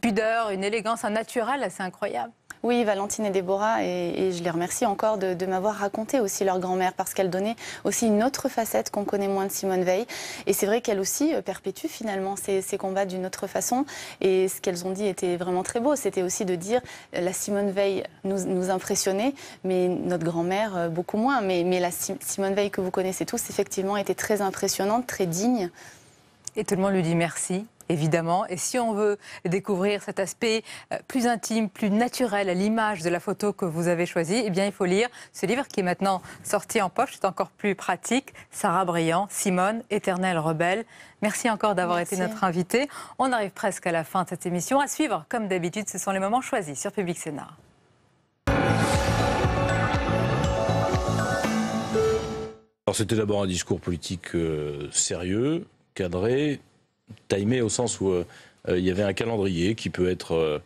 [SPEAKER 1] pudeur, une élégance, un naturel assez incroyable.
[SPEAKER 11] Oui, Valentine et Déborah, et je les remercie encore de m'avoir raconté aussi leur grand-mère, parce qu'elle donnait aussi une autre facette qu'on connaît moins de Simone Veil. Et c'est vrai qu'elle aussi perpétue finalement ces combats d'une autre façon. Et ce qu'elles ont dit était vraiment très beau. C'était aussi de dire la Simone Veil nous impressionnait, mais notre grand-mère beaucoup moins. Mais la Simone Veil que vous connaissez tous, effectivement, était très impressionnante, très digne.
[SPEAKER 1] Et tout le monde lui dit merci. Évidemment, et si on veut découvrir cet aspect plus intime, plus naturel à l'image de la photo que vous avez choisie, eh bien il faut lire ce livre qui est maintenant sorti en poche, c'est encore plus pratique. Sarah Briand, Simone, éternelle rebelle. Merci encore d'avoir été notre invitée. On arrive presque à la fin de cette émission. À suivre, comme d'habitude, ce sont les moments choisis sur Public Sénat.
[SPEAKER 14] Alors c'était d'abord un discours politique sérieux, cadré, timé au sens où il y avait un calendrier qui peut être,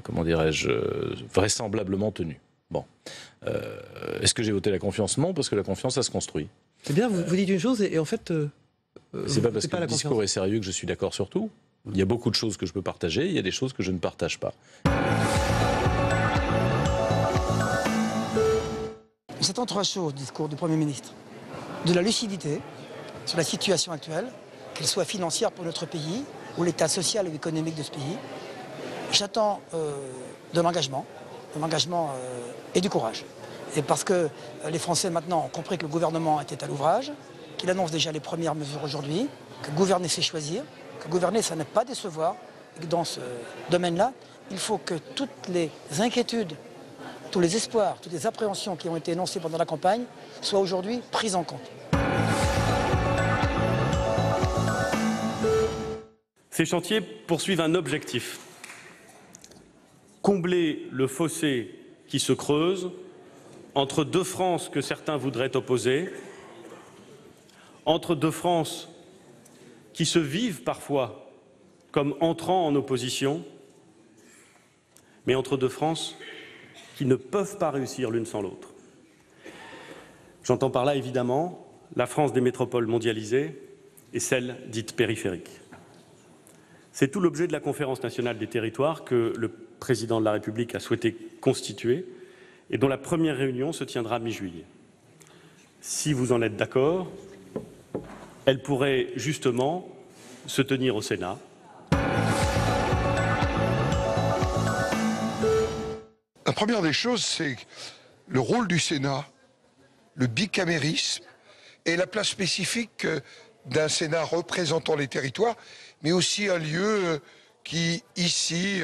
[SPEAKER 14] comment dirais-je, vraisemblablement tenu. Bon. Est-ce que j'ai voté la confiance? Non, parce que la confiance, ça se construit.
[SPEAKER 22] C'est bien, vous dites une chose et en fait...
[SPEAKER 14] c'est pas parce que le discours est sérieux que je suis d'accord sur tout. Il y a beaucoup de choses que je peux partager, il y a des choses que je ne partage pas.
[SPEAKER 23] On s'attend à trois choses du discours du Premier ministre. De la lucidité sur la situation actuelle, qu'elle soit financière pour notre pays, ou l'état social ou économique de ce pays. J'attends de l'engagement et du courage. Et parce que les Français maintenant ont compris que le gouvernement était à l'ouvrage, qu'il annonce déjà les premières mesures aujourd'hui, que gouverner c'est choisir, que gouverner ça n'est pas décevoir, et que dans ce domaine-là, il faut que toutes les inquiétudes, tous les espoirs, toutes les appréhensions qui ont été énoncées pendant la campagne soient aujourd'hui prises en compte.
[SPEAKER 7] Ces chantiers poursuivent un objectif. Combler le fossé qui se creuse entre deux France que certains voudraient opposer, entre deux France qui se vivent parfois comme entrant en opposition, mais entre deux France qui ne peuvent pas réussir l'une sans l'autre. J'entends par là évidemment la France des métropoles mondialisées et celle dite périphérique. C'est tout l'objet de la Conférence nationale des territoires que le président de la République a souhaité constituer et dont la première réunion se tiendra mi-juillet. Si vous en êtes d'accord, elle pourrait justement se tenir au Sénat.
[SPEAKER 21] La première des choses, c'est le rôle du Sénat, le bicamérisme et la place spécifique d'un Sénat représentant les territoires, mais aussi un lieu qui, ici,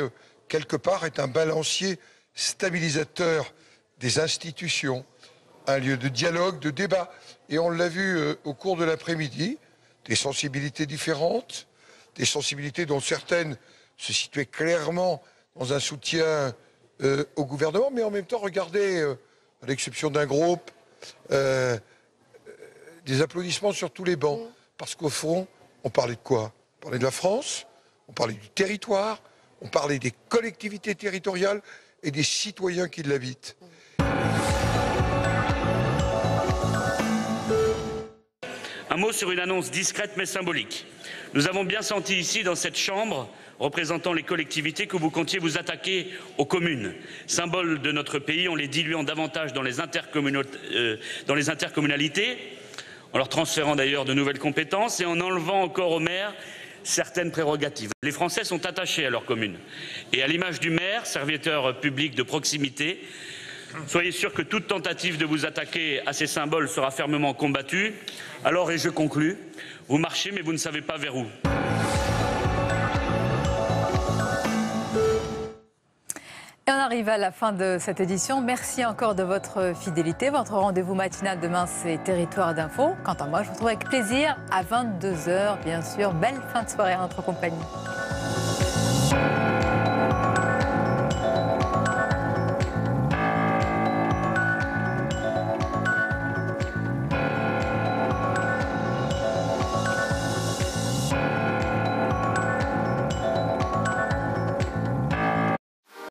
[SPEAKER 21] quelque part, est un balancier stabilisateur des institutions, un lieu de dialogue, de débat. Et on l'a vu au cours de l'après-midi, des sensibilités différentes, des sensibilités dont certaines se situaient clairement dans un soutien au gouvernement, mais en même temps, regardez, à l'exception d'un groupe, des applaudissements sur tous les bancs. Parce qu'au fond, on parlait de quoi? On parlait de la France, on parlait du territoire, on parlait des collectivités territoriales et des citoyens qui l'habitent.
[SPEAKER 24] Un mot sur une annonce discrète mais symbolique. Nous avons bien senti ici, dans cette Chambre, représentant les collectivités, que vous comptiez vous attaquer aux communes. Symboles de notre pays, en les diluant davantage dans les intercommunalités, en leur transférant d'ailleurs de nouvelles compétences et en enlevant encore aux maires certaines prérogatives. Les Français sont attachés à leurs communes. Et à l'image du maire, serviteur public de proximité, soyez sûr que toute tentative de vous attaquer à ces symboles sera fermement combattue. Alors, et je conclus, vous marchez mais vous ne savez pas vers où.
[SPEAKER 1] Et on arrive à la fin de cette édition. Merci encore de votre fidélité. Votre rendez-vous matinal demain, c'est Territoire d'Info. Quant à moi, je vous retrouve avec plaisir à 22 h, bien sûr. Belle fin de soirée en notre compagnie.